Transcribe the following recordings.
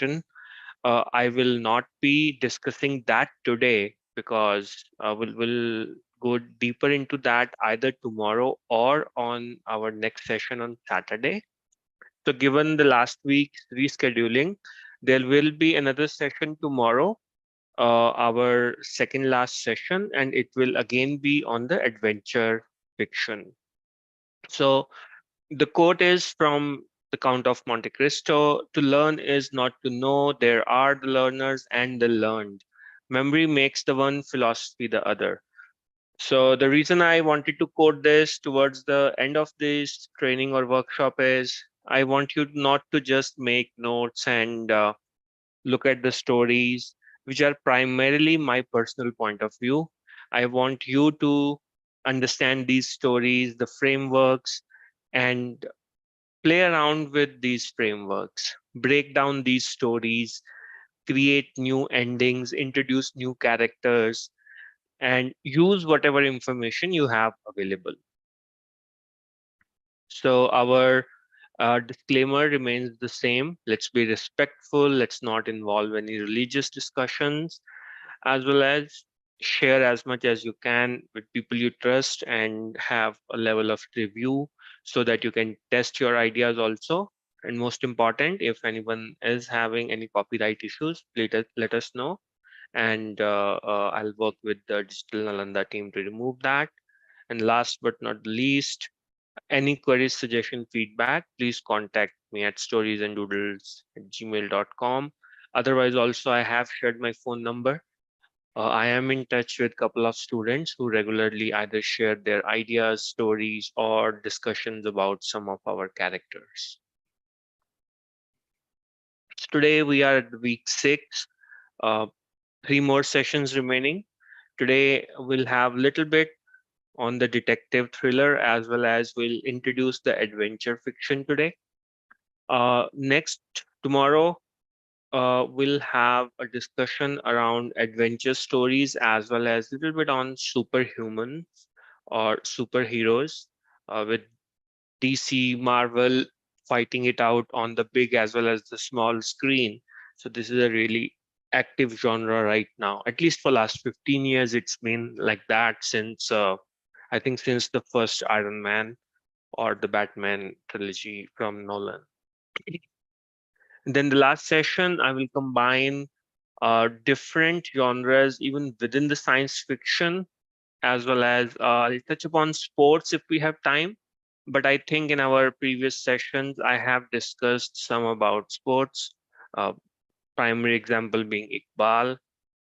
important. I will not be discussing that today because we'll go deeper into that either tomorrow or on our next session on Saturday. So, given the last week's rescheduling, there will be another session tomorrow, our second last session, and it will again be on the adventure fiction. So, the quote is from the Count of Monte Cristo: to learn is not to know, there are the learners and the learned. Memory makes the one, philosophy the other. So, the reason I wanted to quote this towards the end of this training or workshop is I want you not to just make notes and look at the stories, which are primarily my personal point of view. I want you to understand these stories, the frameworks, and play around with these frameworks, break down these stories, create new endings, introduce new characters, and use whatever information you have available. So, our disclaimer remains the same. Let's be respectful, let's not involve any religious discussions, as well as share as much as you can with people you trust and have a level of review so that you can test your ideas also. And most important, if anyone is having any copyright issues, let us know. And I'll work with the Digital Nalanda team to remove that. And last but not least, any queries, suggestion, feedback, please contact me at storiesanddoodles@gmail.com. Otherwise, also, I have shared my phone number. I am in touch with a couple of students who regularly either share their ideas, stories, or discussions about some of our characters. So today we are at week 6, uh, 3 more sessions remaining. Today we'll have a little bit on the detective thriller as well as we'll introduce the adventure fiction today. Next, tomorrow, we'll have a discussion around adventure stories as well as a little bit on superhumans or superheroes with DC, Marvel fighting it out on the big as well as the small screen. So this is a really active genre right now. At least for last 15 years, it's been like that since I think since the first Iron Man or the Batman trilogy from Nolan. And then the last session, I will combine different genres even within the science fiction, as well as I'll touch upon sports if we have time. But I think in our previous sessions, I have discussed some about sports, uh, primary example being Iqbal.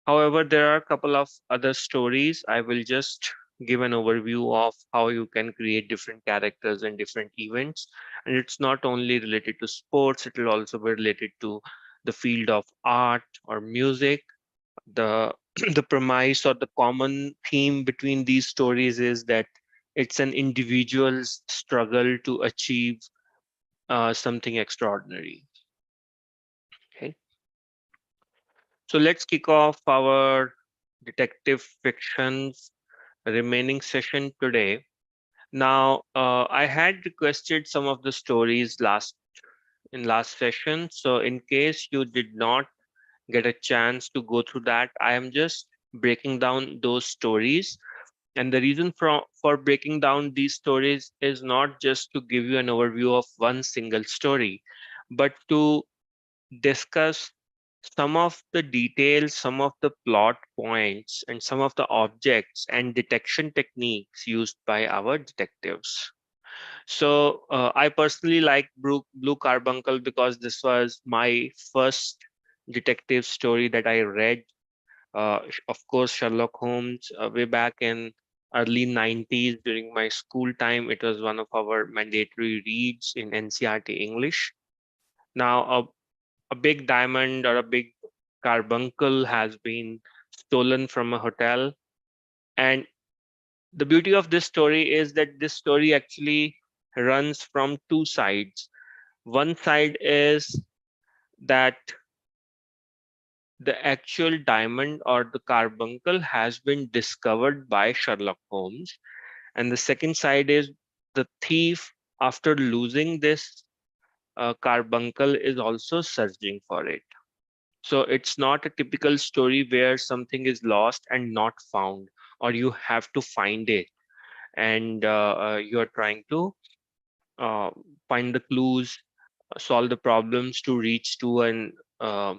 However, there are a couple of other stories. I will just give an overview of how you can create different characters and different events. And it's not only related to sports, it will also be related to the field of art or music. The the premise or the common theme between these stories is that it's an individual's struggle to achieve something extraordinary. Okay, so let's kick off our detective fictions remaining session today. Now, I had requested some of the stories last session, so in case you did not get a chance to go through that, I am just breaking down those stories. And the reason for breaking down these stories is not just to give you an overview of one single story, but to discuss some of the details, some of the plot points, and some of the objects and detection techniques used by our detectives. So I personally like Blue Carbuncle because this was my first detective story that I read. Of course, Sherlock Holmes, way back in early 90s during my school time, it was one of our mandatory reads in NCRT English. Now, a big diamond or a big carbuncle has been stolen from a hotel. And the beauty of this story is that this story actually runs from two sides. One side is that the actual diamond or the carbuncle has been discovered by Sherlock Holmes. And the second side is the thief, after losing this carbuncle, is also searching for it. So it's not a typical story where something is lost and not found, or you have to find it, and you're trying to uh, find the clues, solve the problems to reach to uh,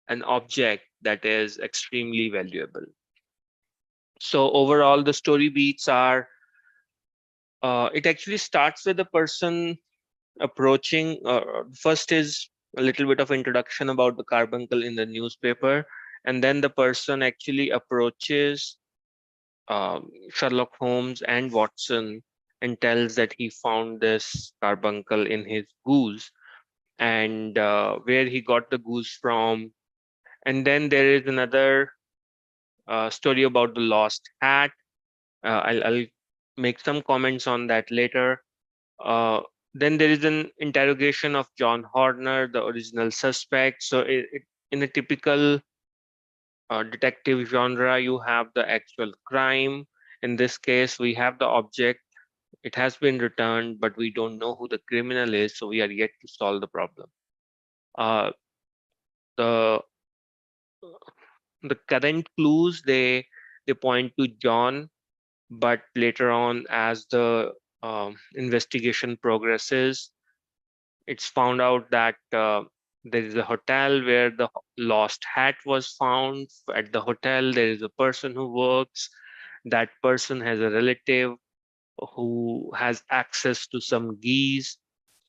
an object that is extremely valuable. So overall, the story beats are it actually starts with the person approaching. First is a little bit of introduction about the carbuncle in the newspaper, and then the person actually approaches Sherlock Holmes and Watson and tells that he found this carbuncle in his goose, and where he got the goose from. And then there is another story about the lost hat. I'll make some comments on that later. Uh, then there is an interrogation of John Horner, the original suspect. So in a typical detective genre, you have the actual crime. In this case, we have the object. It has been returned, but we don't know who the criminal is, so we are yet to solve the problem. Uh, the the current clues they point to John, but later on, as the investigation progresses, it's found out that there is a hotel where the lost hat was found. At the hotel, there is a person who works. That person has a relative who has access to some geese.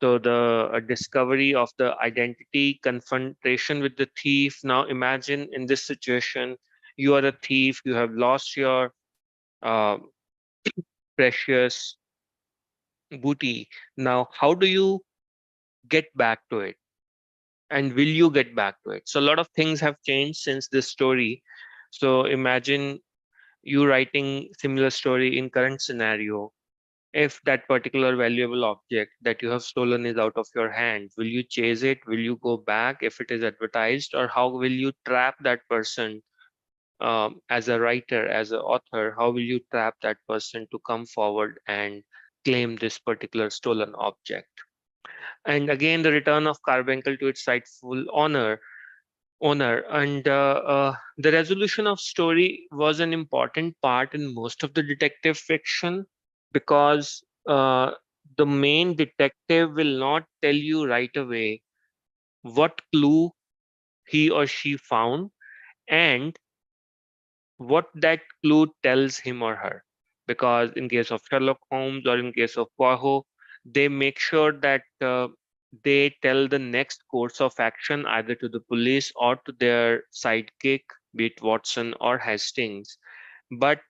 So the discovery of the identity, confrontation with the thief. Now imagine in this situation, you are a thief. You have lost your uh, precious booty. Now, how do you get back to it? And will you get back to it? So a lot of things have changed since this story. So imagine you writing similar story in current scenario. If that particular valuable object that you have stolen is out of your hand, will you chase it? Will you go back if it is advertised? Or how will you trap that person? As a writer, as an author, how will you trap that person to come forward and claim this particular stolen object? And again, the return of Carbuncle to its rightful owner, and the resolution of story was an important part in most of the detective fiction, because the main detective will not tell you right away what clue he or she found and what that clue tells him or her. Because in case of Sherlock Holmes or in case of Poirot, they make sure that they tell the next course of action either to the police or to their sidekick, be it Watson or Hastings. But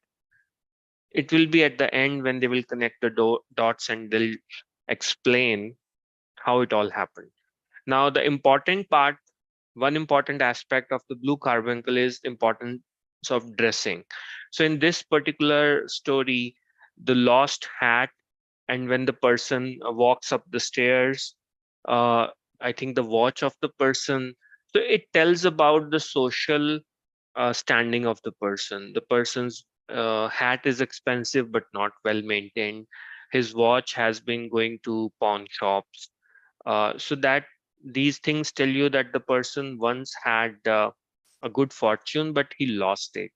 it will be at the end when they will connect the dots and they'll explain how it all happened. Now, the important part, one important aspect of the blue carbuncle is importance of dressing. So in this particular story, the lost hat, and when the person walks up the stairs, uh, I think the watch of the person. So it tells about the social standing of the person. The person's hat is expensive but not well maintained. His watch has been going to pawn shops, so that these things tell you that the person once had a good fortune, but he lost it.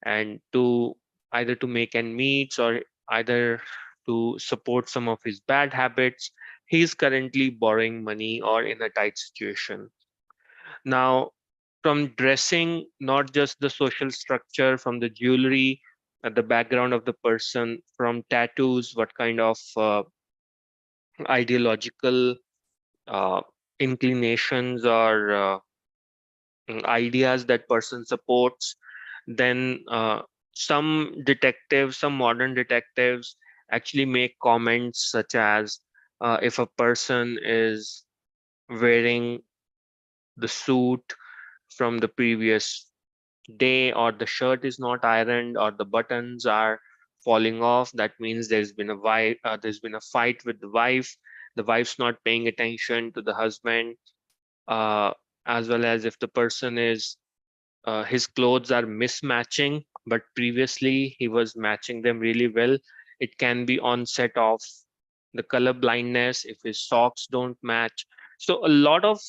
And to either to make ends meet or either to support some of his bad habits, he is currently borrowing money or in a tight situation. Now, from dressing, not just the social structure, from the jewelry, the background of the person, from tattoos, what kind of ideological uh, inclinations or ideas that person supports. Then some modern detectives actually make comments such as if a person is wearing the suit from the previous day, or the shirt is not ironed, or the buttons are falling off, that means there's been a fight with the wife. The wife's not paying attention to the husband, uh, as well as if the person is his clothes are mismatching, but previously he was matching them really well. It can be onset of the color blindness if his socks don't match. So a lot of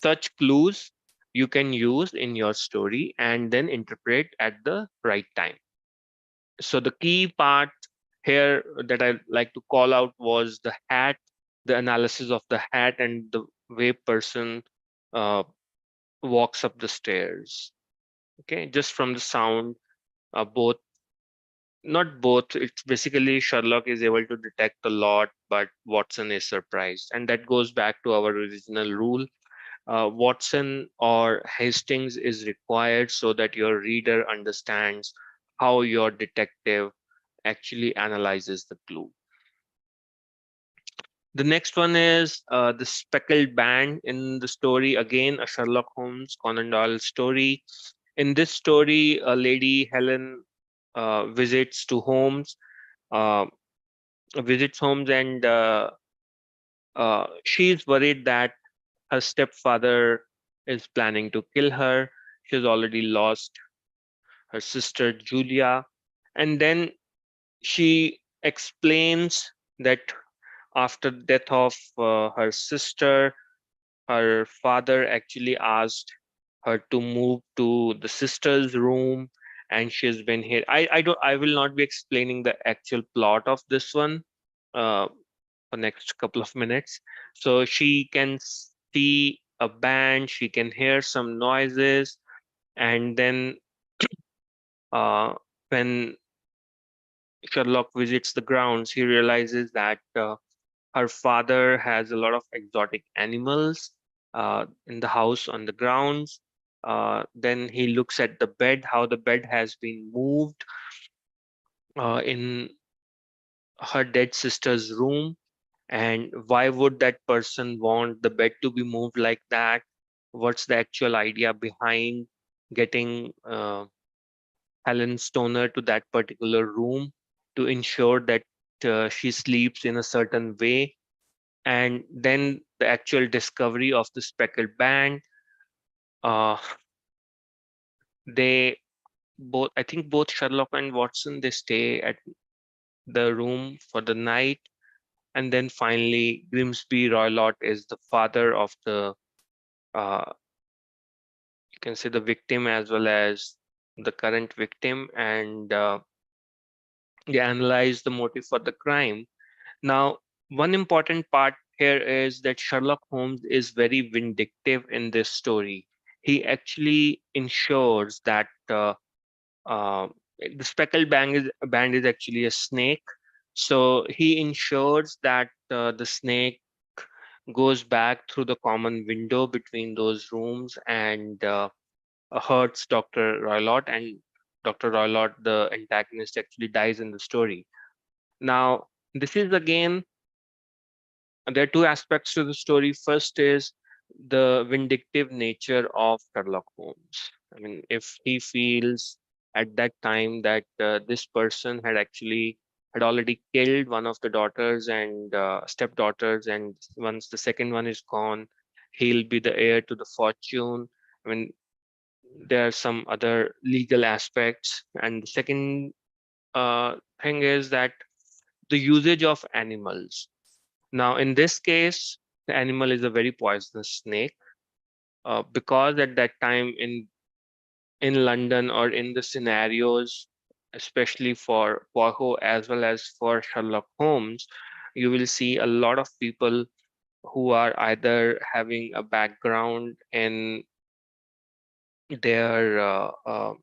such clues you can use in your story and then interpret at the right time. So the key part here that I like to call out was the hat, the analysis of the hat and the way person uh, walks up the stairs. Okay, just from the sound, both not both. It's basically Sherlock is able to detect a lot, but Watson is surprised, and that goes back to our original rule. Watson or Hastings is required so that your reader understands how your detective actually analyzes the clue. The next one is the speckled band in the story. Again, a Sherlock Holmes Conan Doyle story. In this story, a lady, Helen, visits to homes, uh, visits homes, and she's worried that her stepfather is planning to kill her. She's already lost her sister Julia, and then she explains that after death of her sister, her father actually asked her to move to the sister's room, and she's been here. I will not be explaining the actual plot of this one uh, for next couple of minutes. So she can see a band, she can hear some noises, and then uh, when Sherlock visits the grounds, he realizes that her father has a lot of exotic animals in the house on the grounds. Then he looks at the bed, how the bed has been moved in her dead sister's room. And why would that person want the bed to be moved like that? What's the actual idea behind getting Helen Stoner to that particular room to ensure that she sleeps in a certain way? And then the actual discovery of the speckled band. Uh, they both, I think both Sherlock and Watson, they stay at the room for the night. And then finally, Grimsby Roylott is the father of the, you can say the victim as well as the current victim. And they analyze the motive for the crime. Now, one important part here is that Sherlock Holmes is very vindictive in this story. He actually ensures that uh, the speckled band is actually a snake. So he ensures that the snake goes back through the common window between those rooms and hurts Dr. Roylott, and Dr. Roylott, the antagonist, actually dies in the story. Now, this is again, there are two aspects to the story. First is the vindictive nature of Sherlock Holmes. I mean, if he feels at that time that this person had already killed one of the daughters and stepdaughters, and once the second one is gone, he'll be the heir to the fortune. I mean, there are some other legal aspects, and the second thing is that the usage of animals. Now, in this case, the animal is a very poisonous snake because at that time in London or in the scenarios, especially for Poirot as well as for Sherlock Holmes, you will see a lot of people who are either having a background in their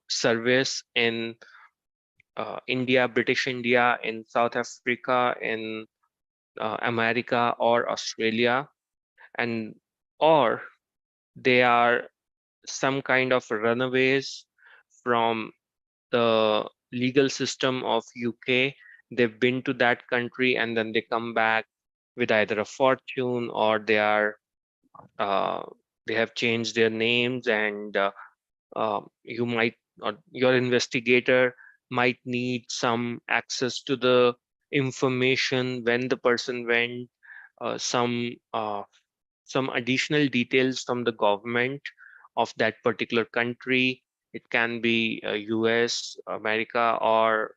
service in India, British India, in South Africa, in America or Australia, and or they are some kind of runaways from the legal system of UK. They've been to that country and then they come back with either a fortune or uh, they have changed their names, and you might, or your investigator might need some access to the information when the person went, some additional details from the government of that particular country. It can be US, America, or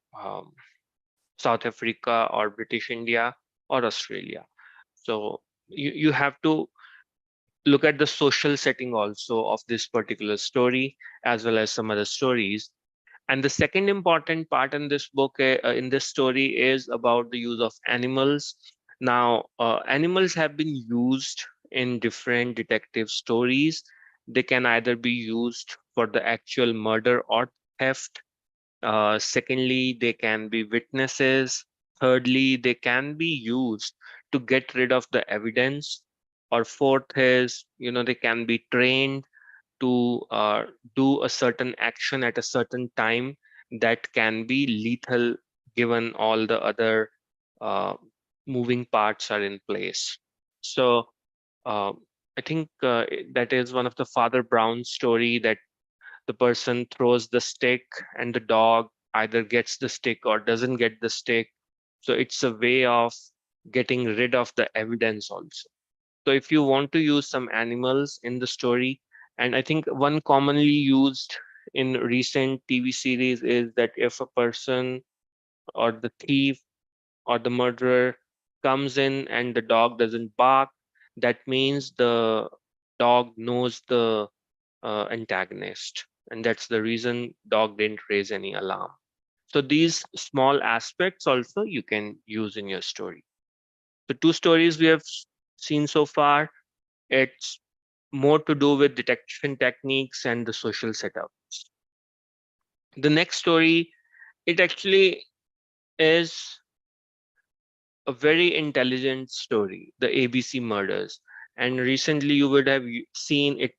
South Africa, or British India, or Australia. So you have to look at the social setting also of this particular story, as well as some other stories. And the second important part in this book, in this story, is about the use of animals. Now, animals have been used in different detective stories. They can either be used for the actual murder or theft. Secondly, they can be witnesses. Thirdly, they can be used to get rid of the evidence. Or fourth is, they can be trained to do a certain action at a certain time that can be lethal given all the other uh, moving parts are in place. So uh, I think that is one of the Father Brown story, that the person throws the stick and the dog either gets the stick or doesn't get the stick. So it's a way of getting rid of the evidence also. So if you want to use some animals in the story, and I think one commonly used in recent TV series is that if a person or the thief or the murderer comes in and the dog doesn't bark, that means the dog knows the antagonist, and that's the reason dog didn't raise any alarm. So these small aspects also you can use in your story. The two stories we have seen so far, it's more to do with detection techniques and the social setups. The next story, it actually is a very intelligent story, the ABC murders. And recently you would have seen it,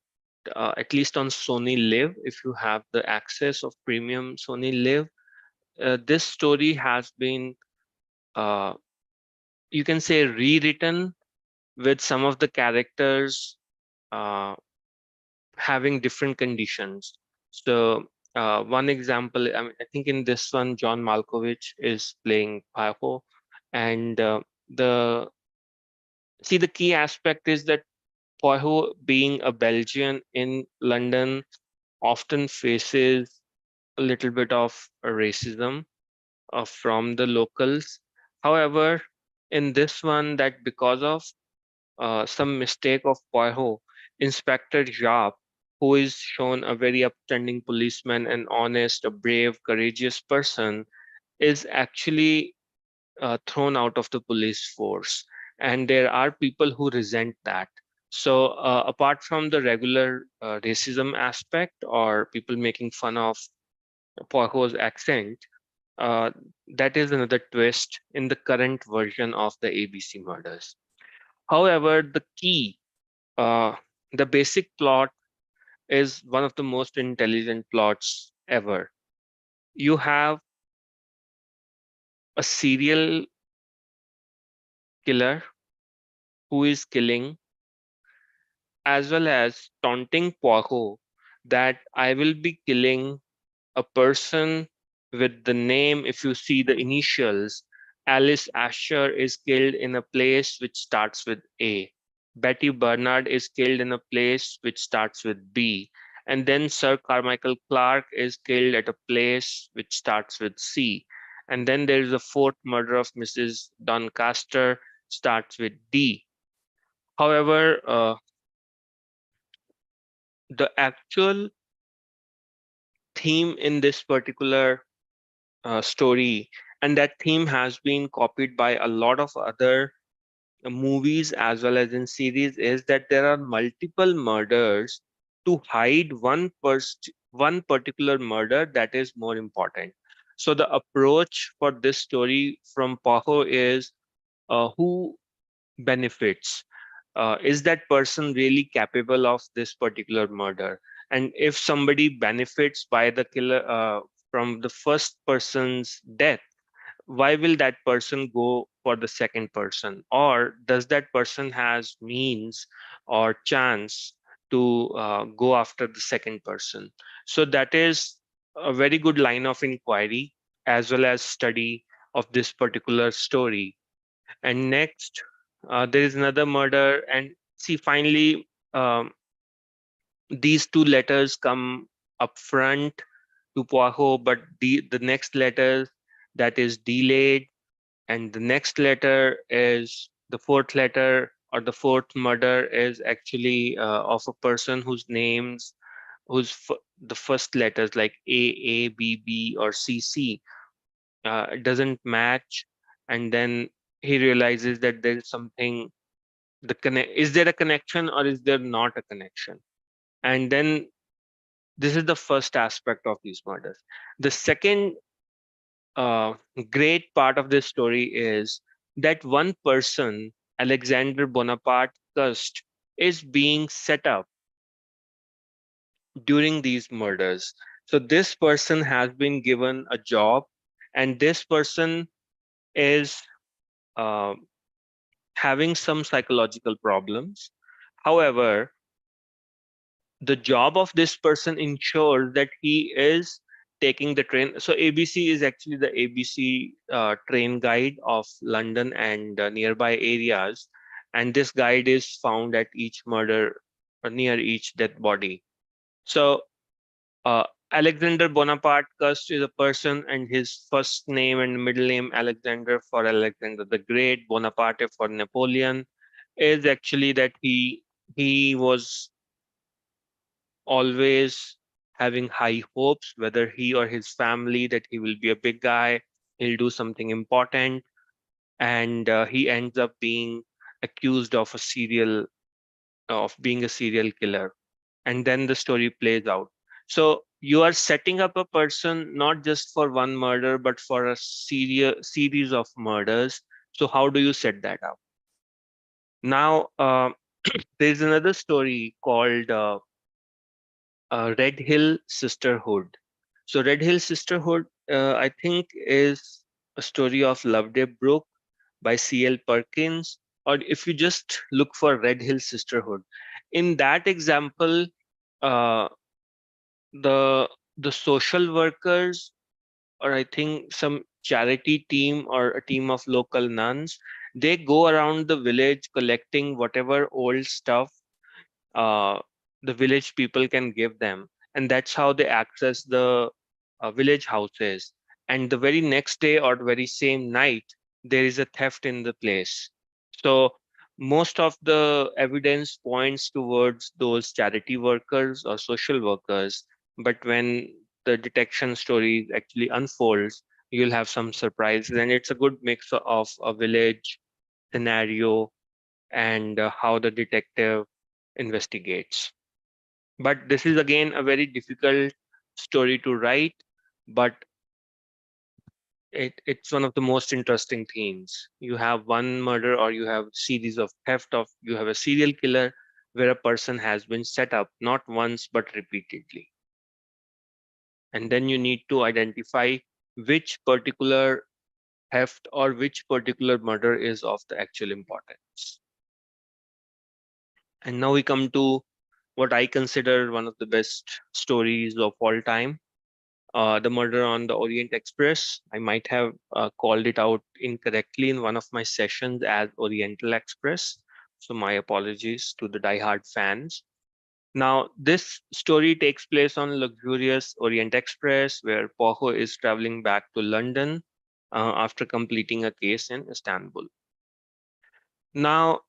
at least on Sony Live, if you have the access of premium Sony Live. This story has been, uh, you can say, rewritten with some of the characters uh, having different conditions. So one example, I think in this one, John Malkovich is playing Paco, and the see the key aspect is that Poirot, being a Belgian in London, often faces a little bit of racism from the locals. However, in this one, that because of some mistake of Poirot, Inspector Jacques, who is shown a very upstanding policeman, an honest, a brave, courageous person, is actually thrown out of the police force. And there are people who resent that. So, apart from the regular racism aspect or people making fun of Poirot's accent, uh, that is another twist in the current version of the ABC murders. However, uh, the basic plot is one of the most intelligent plots ever. You have a serial killer who is killing, as well as taunting Poirot that I will be killing a person with the name, if you see the initials, Alice Asher is killed in a place which starts with A. Betty Bernard is killed in a place which starts with B. And then Sir Carmichael Clark is killed at a place which starts with C. And then there is a fourth murder of Mrs. Doncaster, starts with D. However, the actual theme in this particular story, and that theme has been copied by a lot of other movies as well as in series, is that there are multiple murders to hide one particular murder that is more important. So the approach for this story from Paho is, who benefits, is that person really capable of this particular murder? And if somebody benefits by the killer, from the first person's death, why will that person go for the second person? Or does that person has means or chance to go after the second person? So that is a very good line of inquiry as well as study of this particular story. And next, there is another murder, and see, finally, these two letters come up front to Poirot, but the next letter, that is delayed, and the next letter is the fourth letter or the fourth murder is actually of a person whose names, the first letters like A, B, B, or C, C doesn't match, and then he realizes that there is something. Is there a connection or is there not a connection? And then this is the first aspect of these murders. The second uh, great part of this story is that one person, Alexander Bonaparte Cust, is being set up during these murders. So this person has been given a job, and this person is uh, having some psychological problems. However, the job of this person ensures that he is taking the train. So ABC is actually the ABC train guide of London and nearby areas, and this guide is found at each murder or near each dead body. So uh, Alexander Bonaparte Cust is a person, and his first name and middle name Alexander for Alexander the Great, Bonaparte for Napoleon, is actually that he was always having high hopes, whether he or his family, that he will be a big guy, he'll do something important, and he ends up being accused of being a serial killer, and then the story plays out. So you are setting up a person not just for one murder, but for a series of murders. So how do you set that up? Now, there's another story called Red Hill Sisterhood. So Red Hill Sisterhood, I think, is a story of Loveday Brook by C.L. Perkins, or if you just look for Red Hill Sisterhood, in that example, uh, the the social workers, or I think some charity team or a team of local nuns, they go around the village collecting whatever old stuff uh, the village people can give them, and that's how they access the village houses. And the very next day or the very same night, there is a theft in the place. So most of the evidence points towards those charity workers or social workers, but when the detection story actually unfolds, you'll have some surprises, and it's a good mix of a village scenario and how the detective investigates. But this is again a very difficult story to write, but it's one of the most interesting themes. You have one murder or you have series of you have a serial killer where a person has been set up not once but repeatedly. And then you need to identify which particular theft or which particular murder is of the actual importance. And now we come to what I consider one of the best stories of all time, the murder on the Orient Express. I might have called it out incorrectly in one of my sessions as Oriental Express. So my apologies to the diehard fans. Now, this story takes place on luxurious Orient Express, where Poho is traveling back to London after completing a case in Istanbul. Now,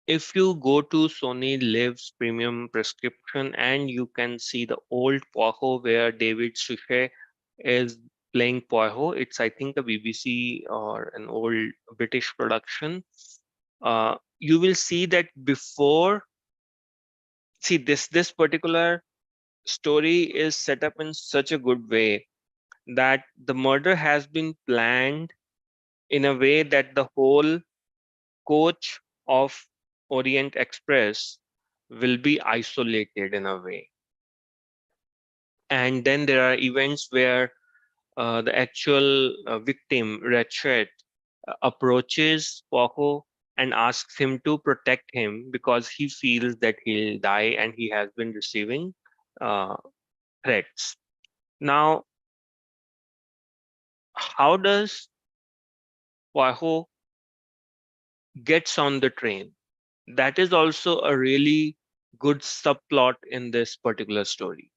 if you go to Sony Live's premium prescription and you can see the old Poirot where David Suchet is playing Poirot. It's, I think, a BBC or an old British production. You will see that this particular story is set up in such a good way that the murder has been planned in a way that the whole coach of Orient Express will be isolated in a way. And then there are events where the actual victim, Ratchet, approaches Poho and asks him to protect him because he feels that he'll die and he has been receiving uh, threats. Now, how does Poho gets on the train? That is also a really good subplot in this particular story.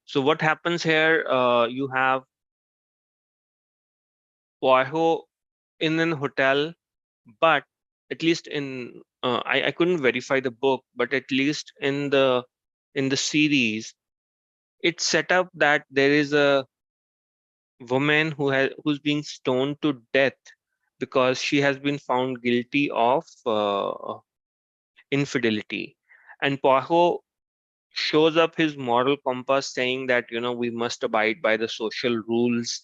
So what happens here? You have Poirot in an hotel, but at least in I couldn't verify the book, but at least in the series, it's set up that there is a woman who's being stoned to death because she has been found guilty of infidelity. And Poirot shows up his moral compass saying that, we must abide by the social rules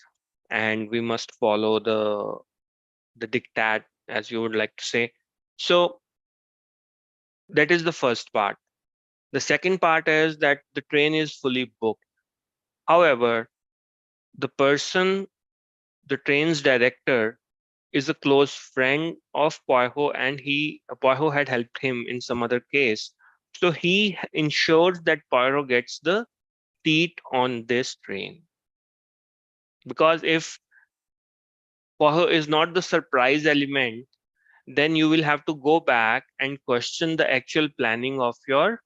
and we must follow the diktat, as you would like to say. So that is the first part. The second part is that the train is fully booked. However, the person, the train's director, is a close friend of Poirot, and Poirot had helped him in some other case. So he ensures that Poirot gets the seat on this train. Because if Poirot is not the surprise element, then you will have to go back and question the actual planning of your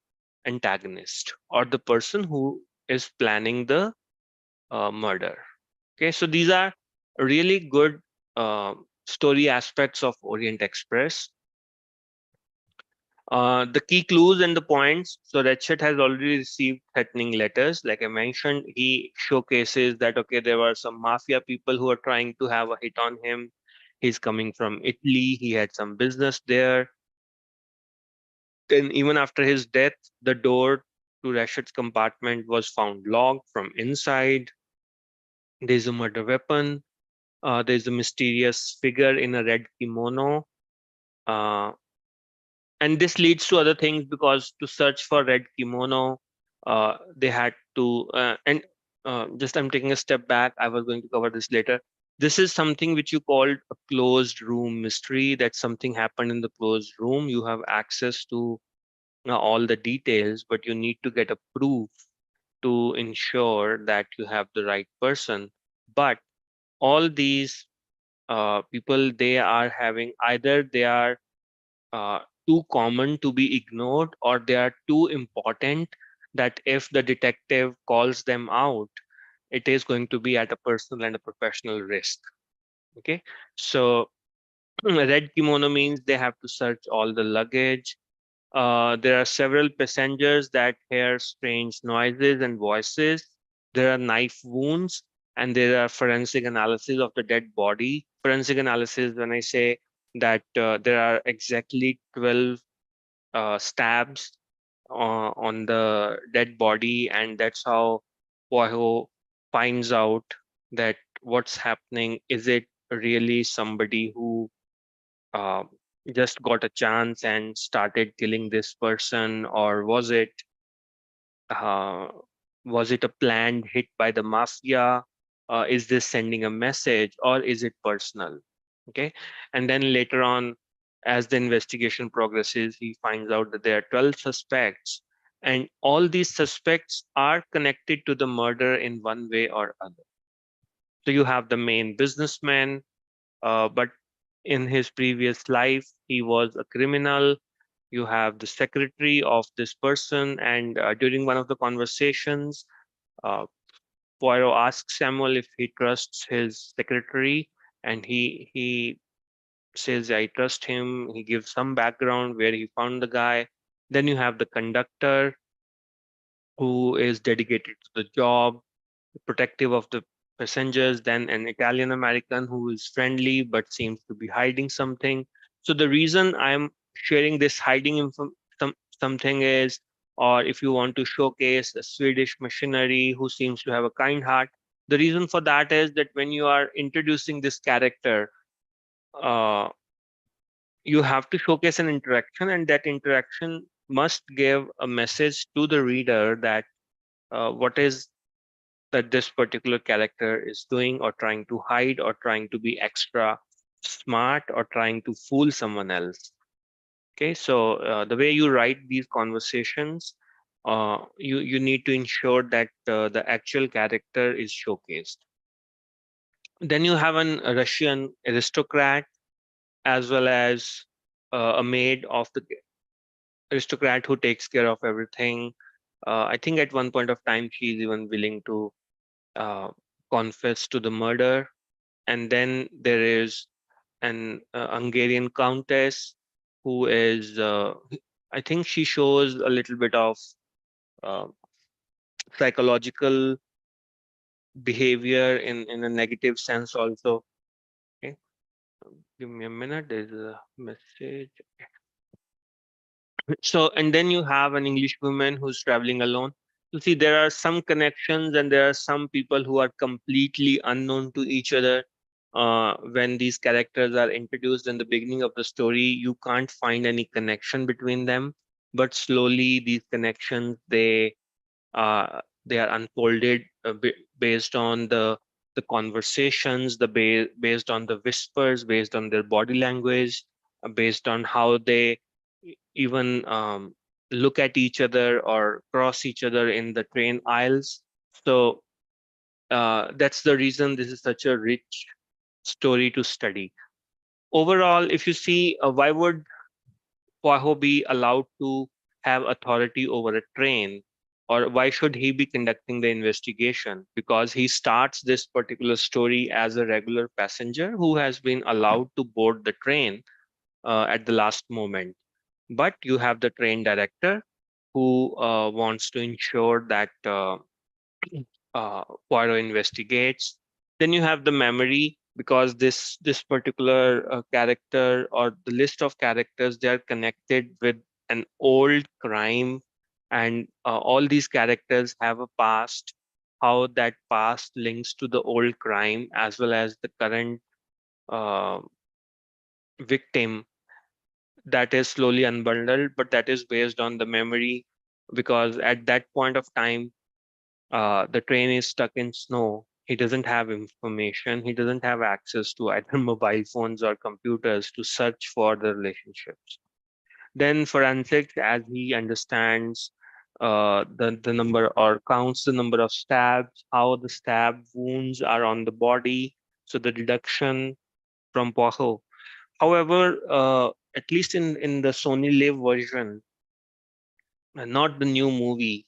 antagonist or the person who is planning the murder. Okay, so these are really good story aspects of Orient Express. The key clues and the points. So Redshirt has already received threatening letters. Like I mentioned, he showcases that, okay, there were some mafia people who are trying to have a hit on him. He's coming from Italy. He had some business there. Then even after his death, the door to Rashid's compartment was found locked from inside. There's a murder weapon. There's a mysterious figure in a red kimono. Uh, and this leads to other things because to search for red kimono, they had to and just I'm taking a step back. I was going to cover this later. This is something which you called a closed room mystery, that something happened in the closed room. You have access to all the details, but you need to get a proof to ensure that you have the right person. But all these people, they are having, either they are uh, too common to be ignored, or they are too important that if the detective calls them out, it is going to be at a personal and a professional risk. Okay, so red kimono means they have to search all the luggage. There are several passengers that hear strange noises and voices. There are knife wounds, and there are forensic analysis of the dead body. Forensic analysis, when I say that there are exactly 12 stabs on the dead body, and that's how Poirot finds out that what's happening. Is it really somebody who uh, just got a chance and started killing this person, or uh, was it a planned hit by the mafia? Is this sending a message, or is it personal? Okay, and then later on, as the investigation progresses, he finds out that there are 12 suspects, and all these suspects are connected to the murder in one way or other. So you have the main businessman, but in his previous life, he was a criminal. You have the secretary of this person, and during one of the conversations, uh, Poirot asks Samuel if he trusts his secretary, and he says, I trust him. He gives some background where he found the guy. Then you have the conductor who is dedicated to the job, protective of the passengers, then an Italian American who is friendly but seems to be hiding something. So the reason I'm sharing this hiding something is, or if you want to showcase a Swedish missionary who seems to have a kind heart, the reason for that is that when you are introducing this character, uh, you have to showcase an interaction, and that interaction must give a message to the reader that what is that this particular character is doing, or trying to hide, or trying to be extra smart, or trying to fool someone else. Okay, so the way you write these conversations, you need to ensure that the actual character is showcased. Then you have an a Russian aristocrat, as well as a maid of the aristocrat who takes care of everything. I think at one point of time she is even willing to uh, confess to the murder. And then there is an Hungarian countess who is, I think she shows a little bit of uh, psychological behavior in a negative sense also. Okay, give me a minute. There's a message. So, and then you have an English woman who's traveling alone. You see, there are some connections, and there are some people who are completely unknown to each other. When these characters are introduced in the beginning of the story, you can't find any connection between them. But slowly, these connections they are unfolded based on the conversations, based on the whispers, based on their body language, based on how they even look at each other or cross each other in the train aisles. So that's the reason this is such a rich story to study. Overall, if you see, why would Poirot be allowed to have authority over a train, or why should he be conducting the investigation? Because he starts this particular story as a regular passenger who has been allowed to board the train at the last moment. But you have the train director who wants to ensure that Poirot investigates. Then you have the memory, because this particular character, or the list of characters, they are connected with an old crime, and all these characters have a past. How that past links to the old crime as well as the current uh, victim, that is slowly unbundled, but that is based on the memory, because at that point of time the train is stuck in snow. He doesn't have information. He doesn't have access to either mobile phones or computers to search for the relationships. Then forensics, as he understands the number, or counts the number of stabs, how the stab wounds are on the body. So the deduction from Poirot. However, at least in the Sony Live version, not the new movie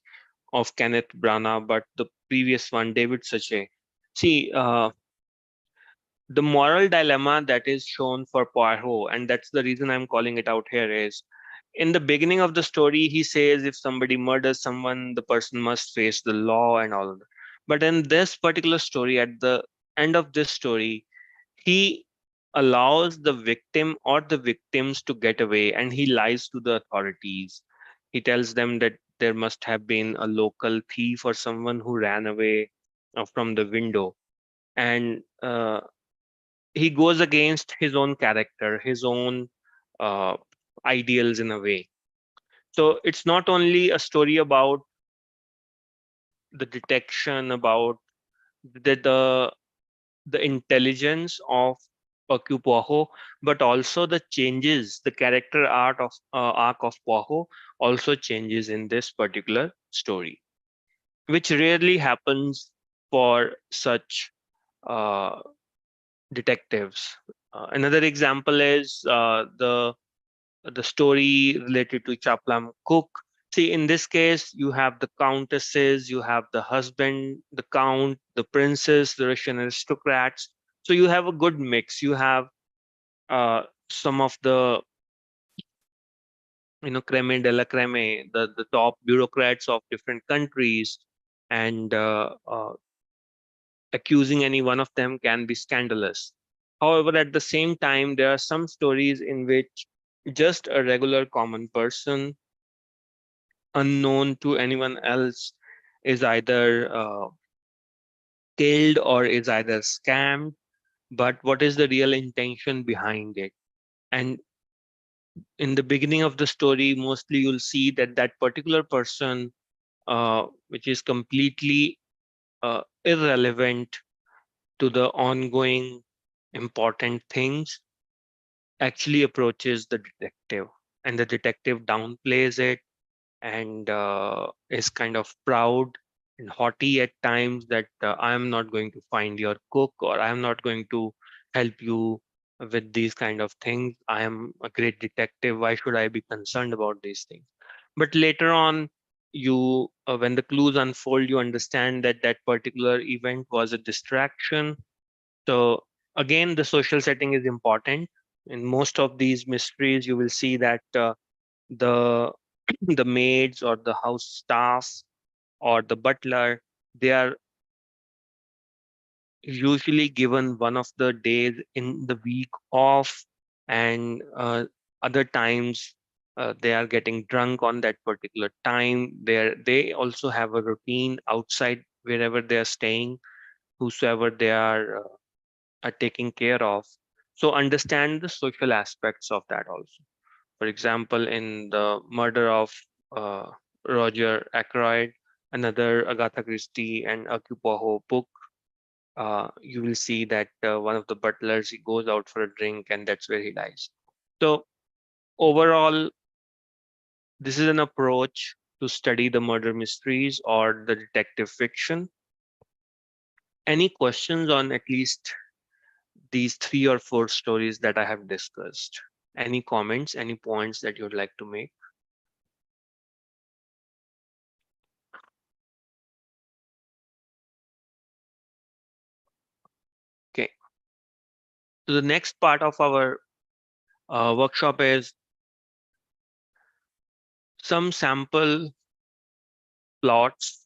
of Kenneth Branagh, but the previous one, David Suchet. See, the moral dilemma that is shown for Poirot, and that's the reason I'm calling it out here, is in the beginning of the story, he says if somebody murders someone, the person must face the law and all of that. But in this particular story, at the end of this story, he allows the victim or the victims to get away, and he lies to the authorities. He tells them that there must have been a local thief or someone who ran away from the window. And he goes against his own character, his own uh, ideals in a way. So it's not only a story about the detection, about the the intelligence of Hercule Poirot, but also the changes, the character arc of Poirot also changes in this particular story, which rarely happens for such uh, detectives. Another example is the story related to Chaplam Cook. See, in this case, you have the countesses, you have the husband, the count, the princess, the Russian aristocrats. So you have a good mix. You have some of the creme de la creme, the top bureaucrats of different countries, and accusing any one of them can be scandalous. However, at the same time, there are some stories in which just a regular common person, unknown to anyone else, is either killed or is either scammed. But what is the real intention behind it? And in the beginning of the story, mostly you'll see that that particular person, which is completely irrelevant to the ongoing important things, actually approaches the detective, and the detective downplays it, and is kind of proud and haughty at times, that I am not going to find your cook, or I am not going to help you with these kind of things. I am a great detective. Why should I be concerned about these things? But later on, when the clues unfold, you understand that that particular event was a distraction. So again, the social setting is important. In most of these mysteries, you will see that the the maids or the house staff or the butler, they are usually given one of the days in the week off, and other times they are getting drunk on that particular time. They also have a routine outside wherever they are staying, whosoever they are taking care of. So understand the social aspects of that also. For example, in the murder of uh, Roger Ackroyd, another Agatha Christie and Hercule Poirot book, you will see that one of the butlers, he goes out for a drink and that's where he dies. So overall, this is an approach to study the murder mysteries or the detective fiction. Any questions on at least these three or four stories that I have discussed? Any comments, any points that you'd like to make? Okay. So the next part of our workshop is some sample plots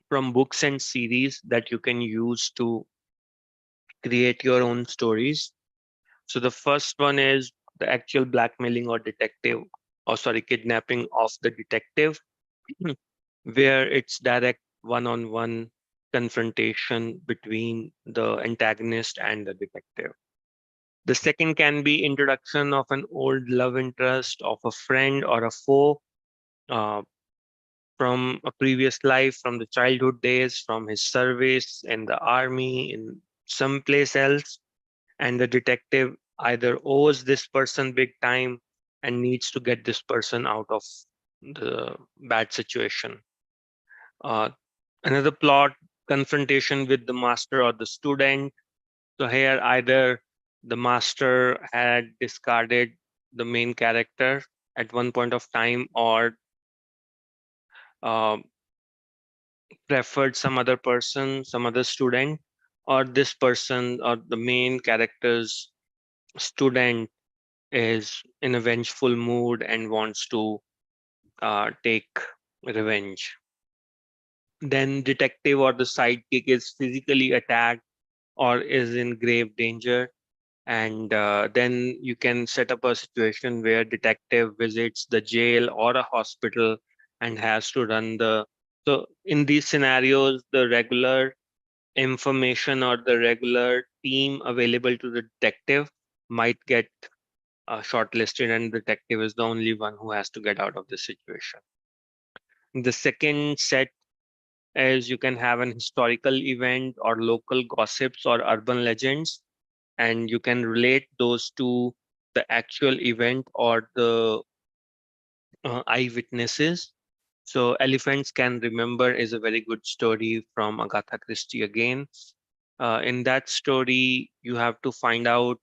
from books and series that you can use to create your own stories. So the first one is the actual blackmailing or kidnapping of the detective, where it's direct one-on-one confrontation between the antagonist and the detective. The second can be introduction of an old love interest of a friend or a foe, uh, from a previous life, from the childhood days, from his service in the army, in some place else, and the detective either owes this person big time and needs to get this person out of the bad situation. Uh, Another plot, confrontation with the master or the student. So here either the master had discarded the main character at one point of time, or um, preferred some other person, some other student, or this person or the main character's student is in a vengeful mood and wants to take revenge. Then detective or the sidekick is physically attacked or is in grave danger, and then you can set up a situation where detective visits the jail or a hospital and has to run the. So in these scenarios, the regular information or the regular team available to the detective might get shortlisted, and the detective is the only one who has to get out of the situation. The second set is you can have an historical event or local gossips or urban legends, and you can relate those to the actual event or the eyewitnesses. So Elephants Can Remember is a very good story from Agatha Christie again. In that story, you have to find out.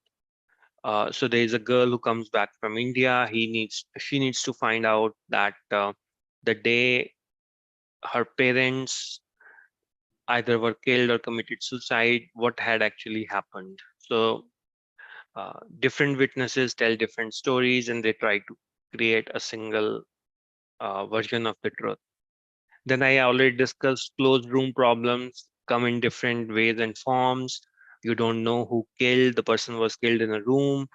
So there is a girl who comes back from India. She needs to find out that the day her parents either were killed or committed suicide, what had actually happened. So different witnesses tell different stories, and they try to create a single version of the truth. Then I already discussed closed room problems come in different ways and forms. You don't know who killed. The person was killed in a room.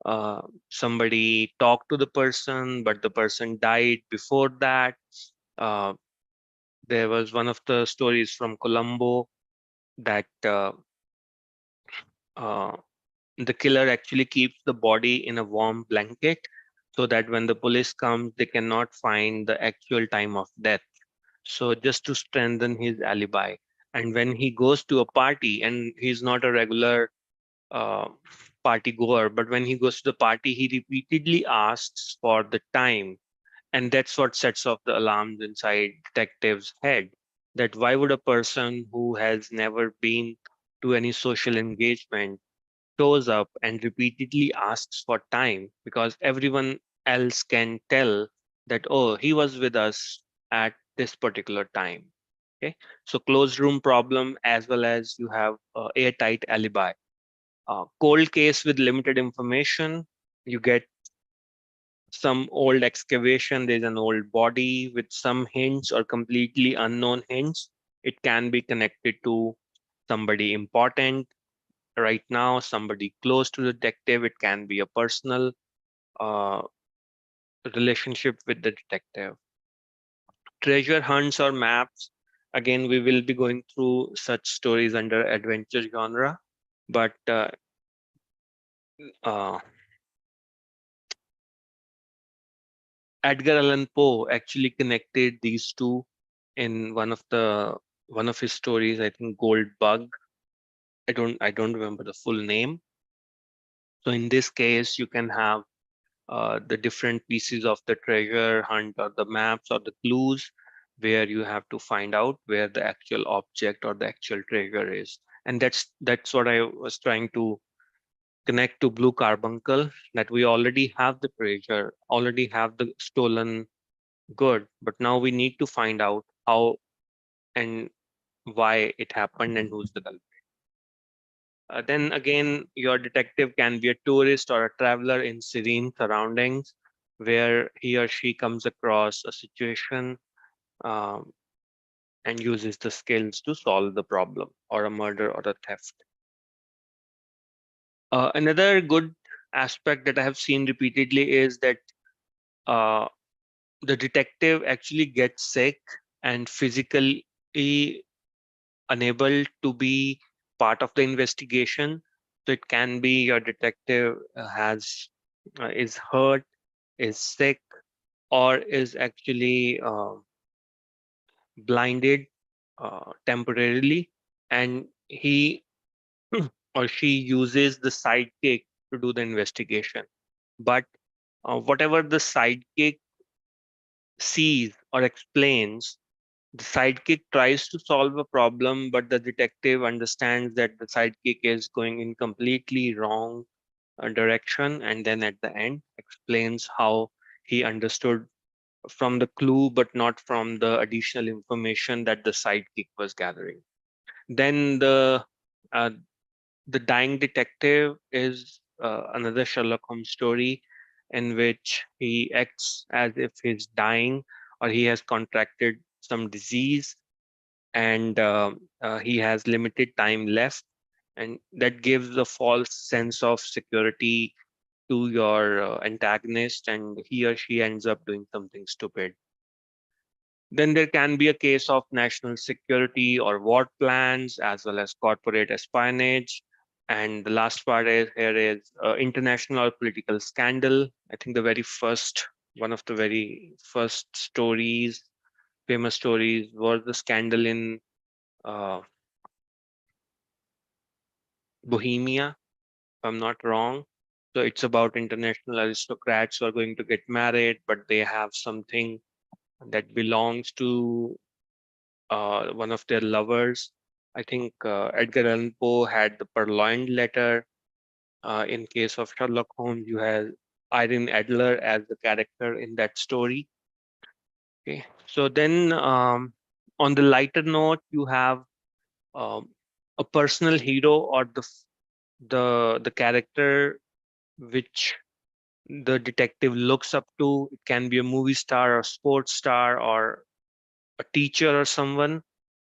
Uh, Somebody talked to the person, but the person died before that. Uh, there was one of the stories from Colombo that uh, the killer actually keeps the body in a warm blanket so that when the police comes, they cannot find the actual time of death. So just to strengthen his alibi. And when he goes to a party, and he's not a regular uh, party goer, but when he goes to the party, he repeatedly asks for the time. And that's what sets off the alarms inside detective's head. That why would a person who has never been to any social engagement shows up and repeatedly asks for time, because everyone else can tell that, oh, he was with us at this particular time. Okay, so closed room problem, as well as you have airtight alibi. Cold case with limited information. You get some old excavation, there's an old body with some hints or completely unknown hints. It can be connected to somebody important right now, somebody close to the detective. It can be a personal uh, relationship with the detective. Treasure hunts or maps. Again, we will be going through such stories under adventure genre, but uh, Edgar Allan Poe actually connected these two in one of his stories. I think Gold Bug. I don't remember the full name. So in this case, you can have the different pieces of the treasure hunt or the maps or the clues where you have to find out where the actual object or the actual treasure is. And that's what I was trying to connect to Blue Carbuncle, that we already have the treasure, already have the stolen good, but now we need to find out how and why it happened and who's the culprit. Then again, your detective can be a tourist or a traveler in serene surroundings where he or she comes across a situation um, and uses the skills to solve the problem or a murder or a theft. Another good aspect that I have seen repeatedly is that uh, the detective actually gets sick and physically unable to be part of the investigation. So it can be your detective has is hurt, is sick, or is actually blinded temporarily, and he or she uses the sidekick to do the investigation. But whatever the sidekick sees or explains, the sidekick tries to solve a problem, but the detective understands that the sidekick is going in completely wrong direction, and then at the end explains how he understood from the clue, but not from the additional information that the sidekick was gathering. Then uh, the dying detective is another Sherlock Holmes story in which he acts as if he's dying or he has contracted some disease, and he has limited time left, and that gives a false sense of security to your antagonist, and he or she ends up doing something stupid. Then there can be a case of national security or war plans, as well as corporate espionage. And the last part is here is international or political scandal. I think one of the very first stories, famous stories, was the scandal in uh, Bohemia, if I'm not wrong. So it's about international aristocrats who are going to get married, but they have something that belongs to one of their lovers. I think Edgar Allan Poe had the purloined letter. In case of Sherlock Holmes, you have Irene Adler as the character in that story. Okay, so then on the lighter note, you have um, a personal hero or the character which the detective looks up to. It can be a movie star or sports star or a teacher or someone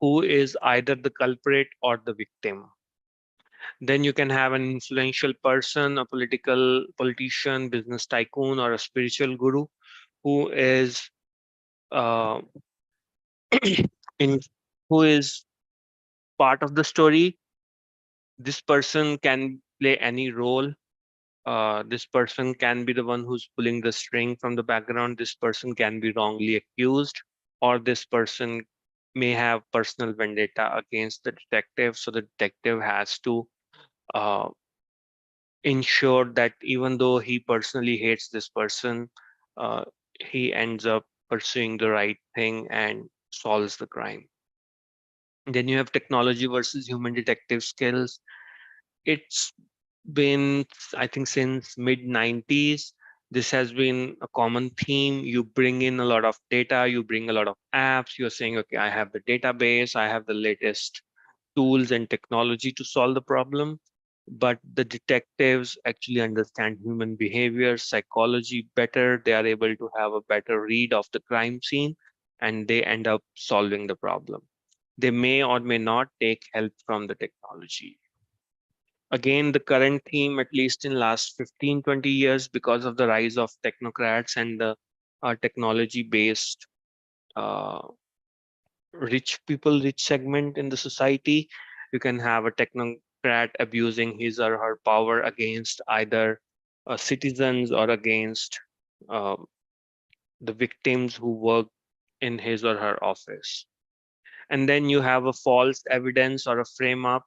who is either the culprit or the victim. Then you can have an influential person, a politician, business tycoon, or a spiritual guru who is uh, in who is part of the story. This person can play any role. This person can be the one who's pulling the string from the background. This person can be wrongly accused, or this person may have personal vendetta against the detective. So the detective has to uh, ensure that even though he personally hates this person, uh, he ends up pursuing the right thing and solves the crime. Then you have technology versus human detective skills. It's been, I think, since mid 90s. This has been a common theme. You bring in a lot of data, you bring a lot of apps. You're saying, okay, I have the database, I have the latest tools and technology to solve the problem. but the detectives actually understand human behavior, psychology better. They are able to have a better read of the crime scene, and they end up solving the problem. They may or may not take help from the technology. Again, the current theme, at least in last 15, 20 years, because of the rise of technocrats and the technology based uh, rich segment in the society, you can have a technocrat abusing his or her power against either citizens or against uh, the victims who work in his or her office. And then you have a false evidence or a frame up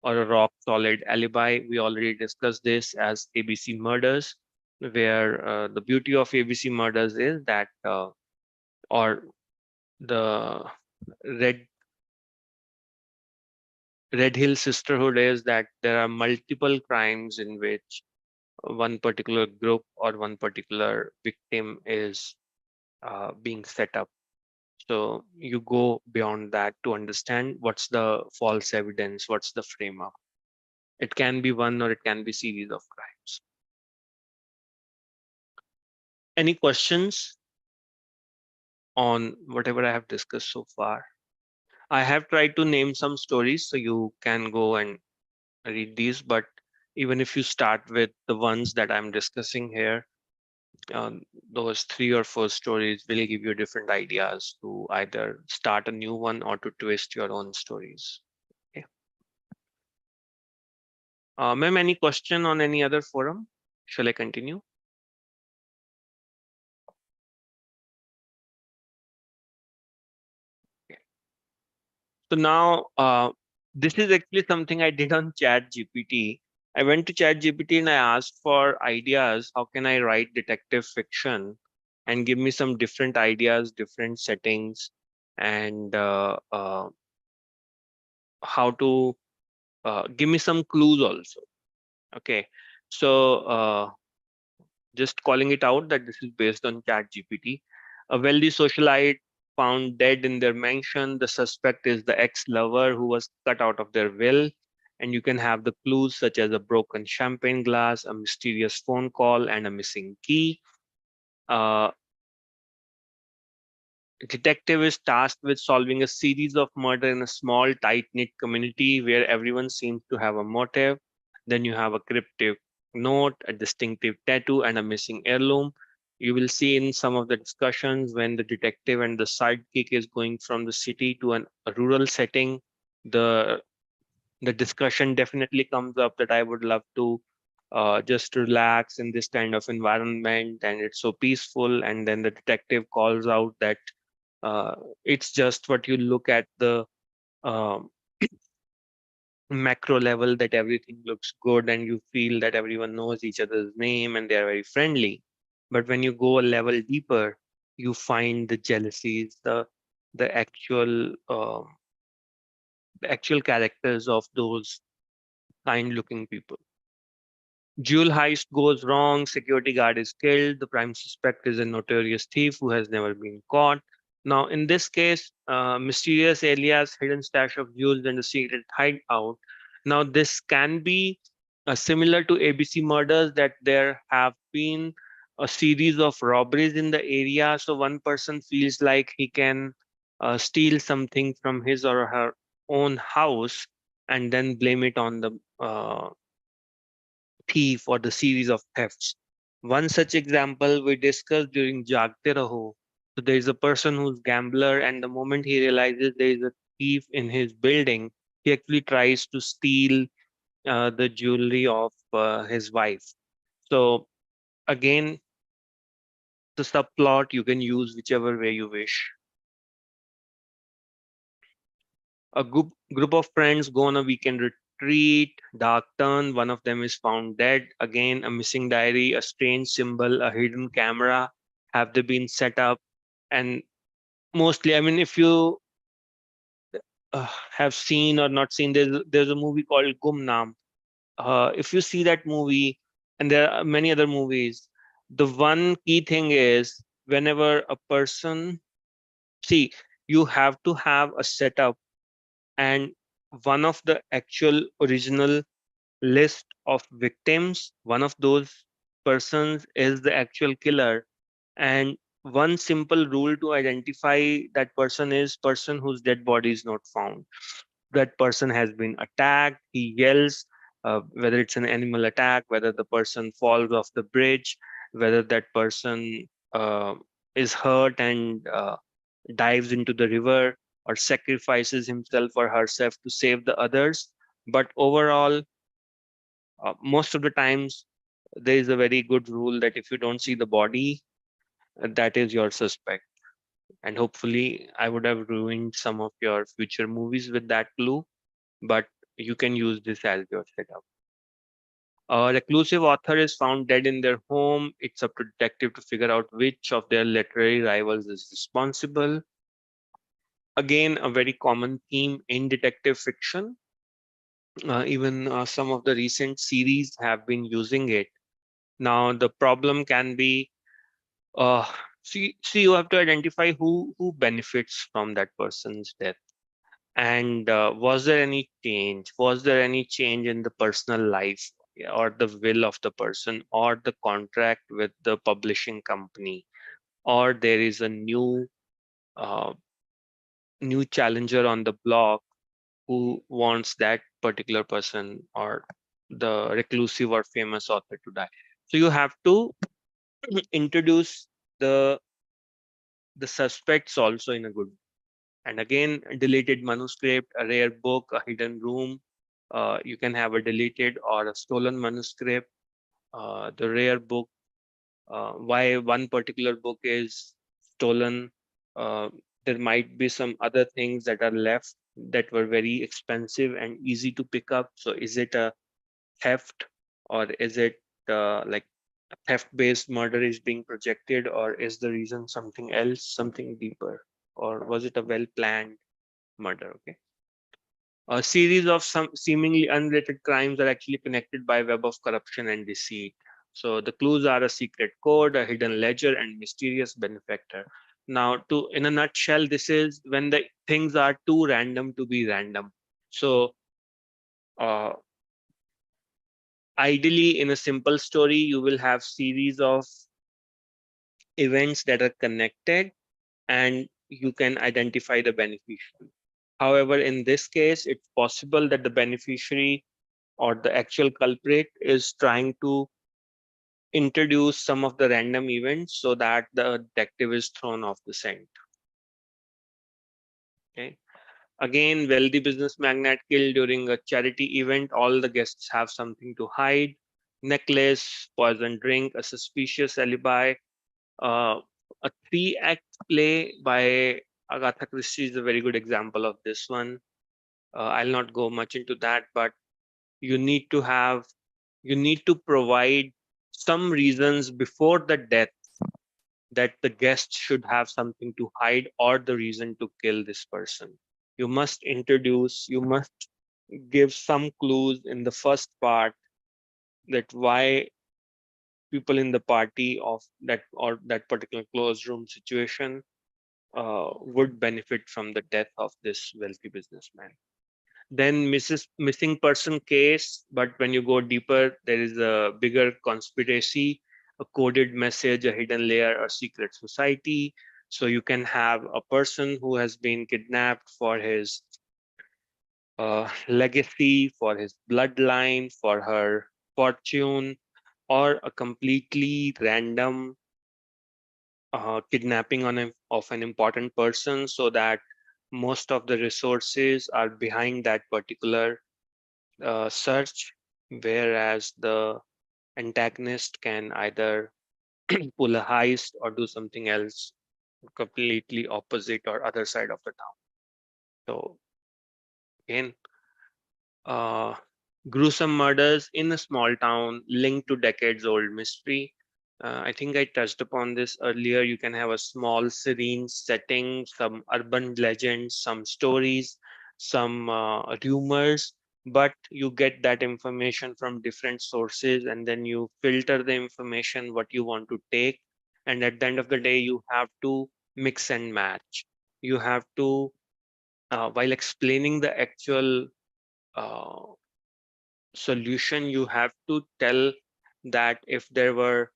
or a rock solid alibi. We already discussed this as ABC murders, where the beauty of ABC murders is that, or the red Red Hill Sisterhood is that there are multiple crimes in which one particular group or one particular victim is being set up. So you go beyond that to understand what's the false evidence, what's the frame up. It can be one or it can be series of crimes. Any questions on whatever I have discussed so far? I have tried to name some stories so you can go and read these, but even if you start with the ones that I'm discussing here, those three or four stories will give you different ideas to either start a new one or to twist your own stories. Okay. Ma'am, any question on any other forum? Shall I continue? Okay. So now, this is actually something I did on Chat GPT. I went to Chat GPT and I asked for ideas. How can I write detective fiction? And give me some different ideas, different settings, and how to give me some clues also. Okay, so just calling it out that this is based on Chat GPT. A wealthy socialite found dead in their mansion. The suspect is the ex-lover who was cut out of their will. And you can have the clues such as a broken champagne glass, a mysterious phone call, and a missing key. Uh, Detective is tasked with solving a series of murder in a small, tight-knit community where everyone seems to have a motive. Then you have a cryptic note, a distinctive tattoo, and a missing heirloom. You will see in some of the discussions when the detective and the sidekick is going from the city to a rural setting, the the discussion definitely comes up that I would love to just relax in this kind of environment and it's so peaceful. And then the detective calls out that uh, it's just what you look at the um, macro level that everything looks good and you feel that everyone knows each other's name and they're very friendly. But when you go a level deeper, you find the jealousies, the actual characters of those kind looking people. Jewel heist goes wrong, security guard is killed, the prime suspect is a notorious thief who has never been caught. Now, in this case, mysterious alias, hidden stash of jewels, and a secret hideout. Now, this can be similar to ABC murders, that there have been a series of robberies in the area. So, one person feels like he can steal something from his or her own house and then blame it on the thief or the series of thefts. One such example we discussed during Jagte Raho. So there is a person who's gambler, and the moment he realizes there is a thief in his building, he actually tries to steal the jewelry of his wife. So again, the subplot you can use whichever way you wish. A group of friends go on a weekend retreat. Dark turn. One of them is found dead. Again, a missing diary, a strange symbol, a hidden camera. Have they been set up? And mostly, I mean, if you have seen or not seen, there's a movie called Gumnaam. If you see that movie, and there are many other movies, the one key thing is whenever a person see, you have to have a setup and one of the actual original list of victims. One of those persons is the actual killer, and one simple rule to identify that person is person whose dead body is not found. That person has been attacked. He yells, whether it's an animal attack, whether the person falls off the bridge, whether that person is hurt and dives into the river or sacrifices himself or herself to save the others. But overall, most of the times, there is a very good rule that if you don't see the body, that is your suspect. And hopefully, I would have ruined some of your future movies with that clue, but you can use this as your setup. A reclusive author is found dead in their home. It's up to detective to figure out which of their literary rivals is responsible. Again, a very common theme in detective fiction. Even some of the recent series have been using it. Now, the problem can be, uh, see, you have to identify who benefits from that person's death. And was there any change? Was there any change in the personal life or the will of the person or the contract with the publishing company? Or there is a uh, new challenger on the block who wants that particular person or the reclusive or famous author to die. So you have to introduce the the suspects also in a good. And again, a deleted manuscript, a rare book, a hidden room. You can have a deleted or a stolen manuscript. The rare book, why one particular book is stolen. Uh, there might be some other things that are left that were very expensive and easy to pick up. So is it a theft, or is it like a theft-based murder is being projected, or is the reason something else, something deeper, or was it a well-planned murder? Okay. A series of some seemingly unrelated crimes are actually connected by a web of corruption and deceit. So the clues are a secret code, a hidden ledger, and mysterious benefactor. Now, to in a nutshell, this is when the things are too random to be random. So uh, ideally, in a simple story, you will have series of events that are connected, and you can identify the beneficiary. However, in this case, it's possible that the beneficiary or the actual culprit is trying to introduce some of the random events so that the detective is thrown off the scent. Okay. Again, wealthy business magnate killed during a charity event. All the guests have something to hide. Necklace, poison drink, a suspicious alibi. Uh, a three-act play by Agatha Christie is a very good example of this one. I'll not go much into that, but you need to have you need to provide some reasons before the death that the guest should have something to hide or the reason to kill this person. You must give some clues in the first part that why people in the party of that or that particular closed room situation would benefit from the death of this wealthy businessman. Then missing person case, but when you go deeper, there is a bigger conspiracy, a coded message, a hidden layer, a secret society. So you can have a person who has been kidnapped for his legacy, for his bloodline, for her fortune, or a completely random kidnapping of an important person so that most of the resources are behind that particular search, whereas the antagonist can either pull a heist or do something else completely opposite or other side of the town. So again, uh, gruesome murders in a small town linked to decades old mystery. I think I touched upon this earlier. You can have a small, serene setting, some urban legends, some stories, some rumors, but you get that information from different sources and then you filter the information what you want to take. And at the end of the day, you have to mix and match. You have to, while explaining the actual uh, solution, you have to tell that if there were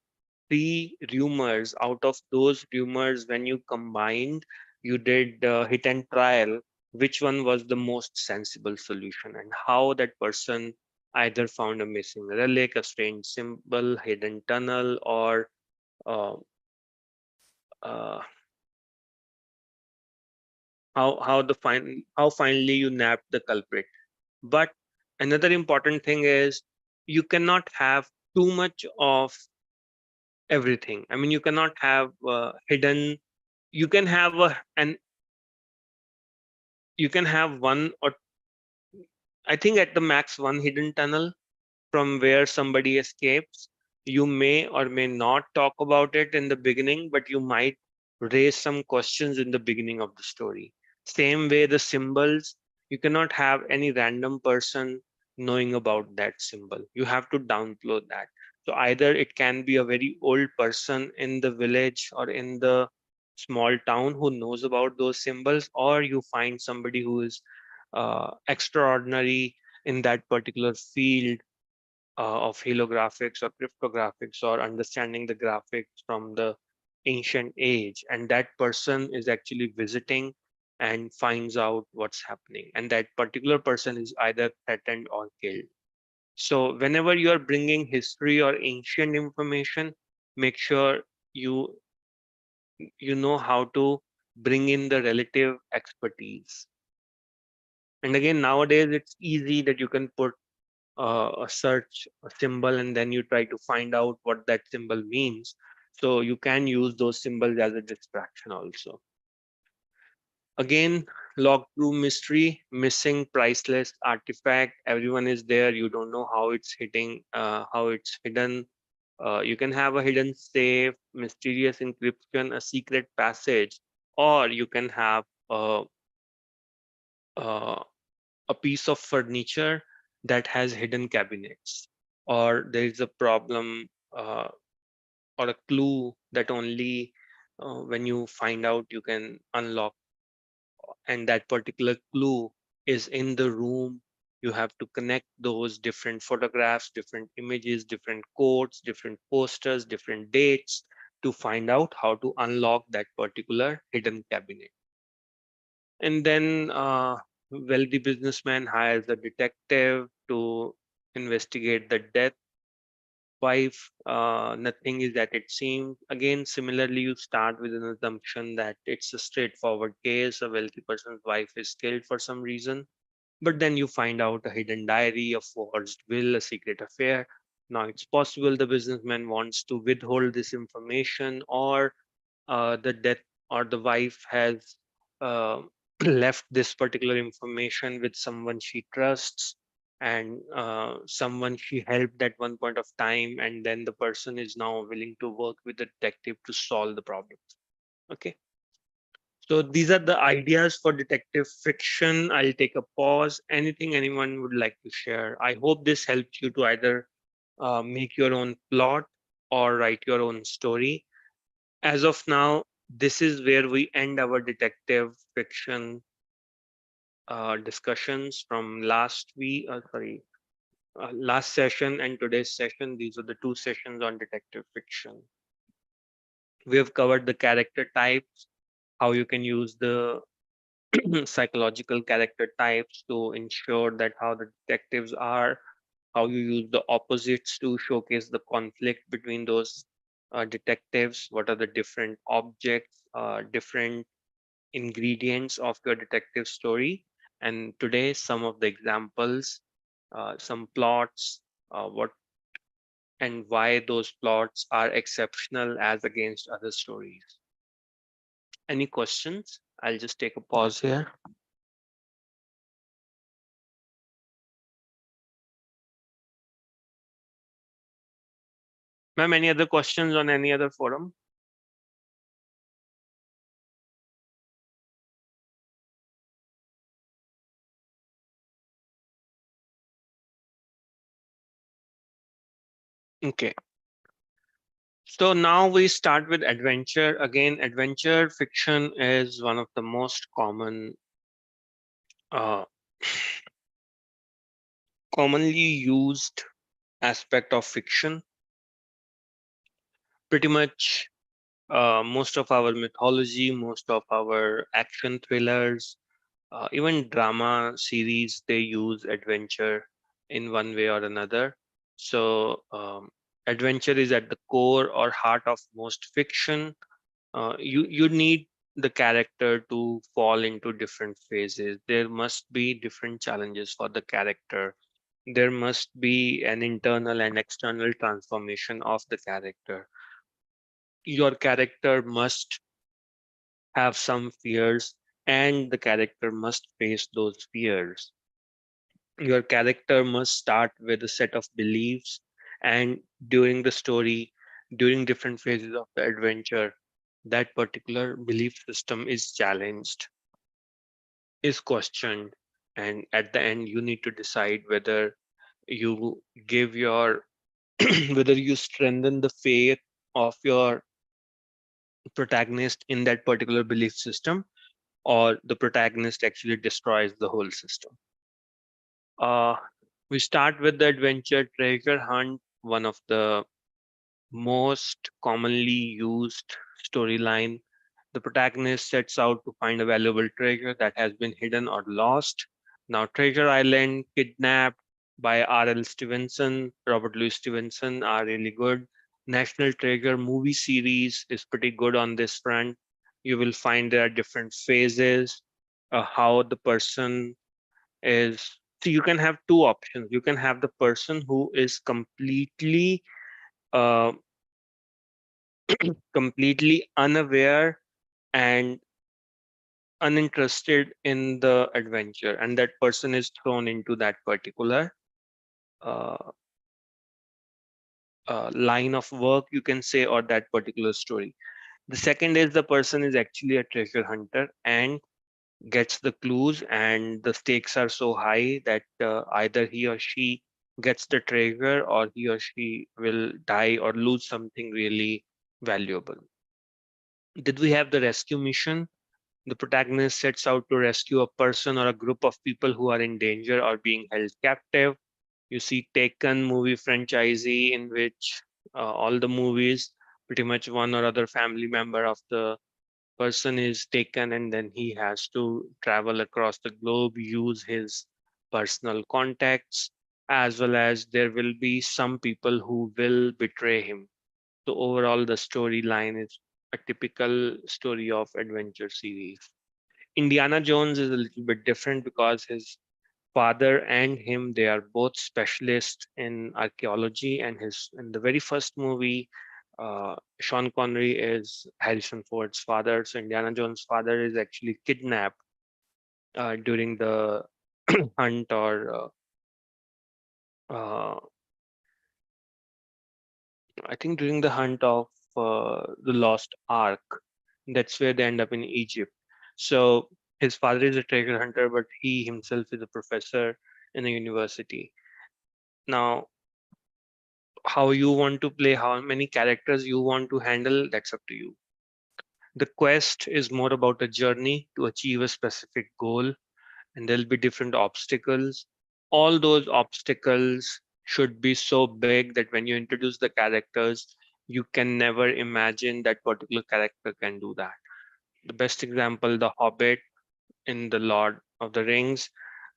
three rumors, out of those rumors, when you combined, you did hit and trial, which one was the most sensible solution, and how that person either found a missing relic, a strange symbol, hidden tunnel, or uh, uh, how finally you nabbed the culprit. But another important thing is you cannot have too much of everything. I mean, you cannot have hidden. You can have you can have one, or I think at the max one hidden tunnel from where somebody escapes. You may or may not talk about it in the beginning, but you might raise some questions in the beginning of the story. Same way, the symbols, you cannot have any random person knowing about that symbol. You have to download that. So either it can be a very old person in the village or in the small town who knows about those symbols, or you find somebody who is extraordinary in that particular field of halographics or cryptographics or understanding the graphics from the ancient age, and that person is actually visiting and finds out what's happening, and that particular person is either threatened or killed. So whenever you are bringing history or ancient information, make sure you you know how to bring in the relative expertise. And again, nowadays it's easy that you can put a search a symbol and then you try to find out what that symbol means. So you can use those symbols as a distraction also. Again, log through mystery, missing priceless artifact. Everyone is there. You don't know how it's hitting, how it's hidden. You can have a hidden safe, mysterious encryption, a secret passage, or you can have a, a piece of furniture that has hidden cabinets, or there is a problem or a clue that only when you find out you can unlock, and that particular clue is in the room. You have to connect those different photographs, different images, different quotes, different posters, different dates to find out how to unlock that particular hidden cabinet. And then wealthy businessman hires a detective to investigate the death. Wife, nothing is that it seems. Again, similarly, you start with an assumption that it's a straightforward case. A wealthy person's wife is killed for some reason, but then you find out a hidden diary, a forged will, a secret affair. Now, it's possible the businessman wants to withhold this information, or the death or the wife has uh, left this particular information with someone she trusts, and someone she helped at one point of time, and then the person is now willing to work with the detective to solve the problem. Okay, so these are the ideas for detective fiction. I'll take a pause. Anything anyone would like to share? I hope this helps you to either make your own plot or write your own story. As of now, this is where we end our detective fiction discussions from last week. Last session and today's session. These are the two sessions on detective fiction. We have covered the character types, how you can use the psychological character types to ensure that how the detectives are, how you use the opposites to showcase the conflict between those detectives, what are the different objects, different ingredients of your detective story. And today, some of the examples, some plots, what and why those plots are exceptional as against other stories. Any questions? I'll just take a pause here. Ma'am, any other questions on any other forum? Okay. So now we start with adventure. Again, adventure fiction is one of the most common uh, commonly used aspect of fiction. Pretty much most of our mythology, most of our action thrillers, even drama series, they use adventure in one way or another. So, adventure is at the core or heart of most fiction. You need the character to fall into different phases. There must be different challenges for the character. There must be an internal and external transformation of the character. Your character must have some fears, and the character must face those fears. Your character must start with a set of beliefs, and during the story, during different phases of the adventure, that particular belief system is challenged, is questioned, and at the end, you need to decide whether you give your whether you strengthen the faith of your protagonist in that particular belief system, or the protagonist actually destroys the whole system. Uh, we start with the adventure treasure hunt, one of the most commonly used storyline. The protagonist sets out to find a valuable treasure that has been hidden or lost. Now, Treasure Island, Kidnapped by R.L. Stevenson, Robert Louis Stevenson are really good. National Treasure movie series is pretty good on this front. You will find there are different phases, how the person is. So you can have two options. You can have the person who is uh, completely unaware and uninterested in the adventure, and that person is thrown into that particular uh, line of work, you can say, or that particular story. The second is the person is actually a treasure hunter and gets the clues, and the stakes are so high that either he or she gets the treasure, or he or she will die or lose something really valuable. Did we have the rescue mission? The protagonist sets out to rescue a person or a group of people who are in danger or being held captive. You see Taken movie franchise in which all the movies, pretty much one or other family member of the person is taken, and then he has to travel across the globe, use his personal contacts, as well as there will be some people who will betray him. So overall, the storyline is a typical story of adventure series. Indiana Jones is a little bit different because his father and him, they are both specialists in archaeology, and his in the very first movie, Sean Connery is Harrison Ford's father. So Indiana Jones' father is actually kidnapped during the hunt, or uh, I think during the hunt of the lost ark. That's where they end up in Egypt. So his father is a treasure hunter, but he himself is a professor in a university. Now, how you want to play, how many characters you want to handle, that's up to you. The quest is more about a journey to achieve a specific goal, and there'll be different obstacles. All those obstacles should be so big that when you introduce the characters, you can never imagine that particular character can do that. The best example, the Hobbit in the Lord of the Rings.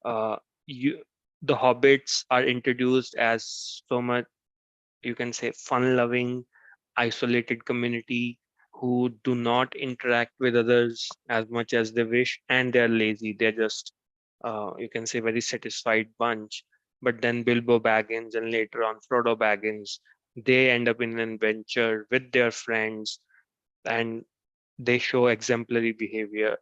Uh, you, the hobbits are introduced as so much, you can say, fun-loving, isolated community who do not interact with others as much as they wish, and they're lazy. They're just, you can say, very satisfied bunch. But then Bilbo Baggins and later on Frodo Baggins, they end up in an adventure with their friends, and they show exemplary behavior,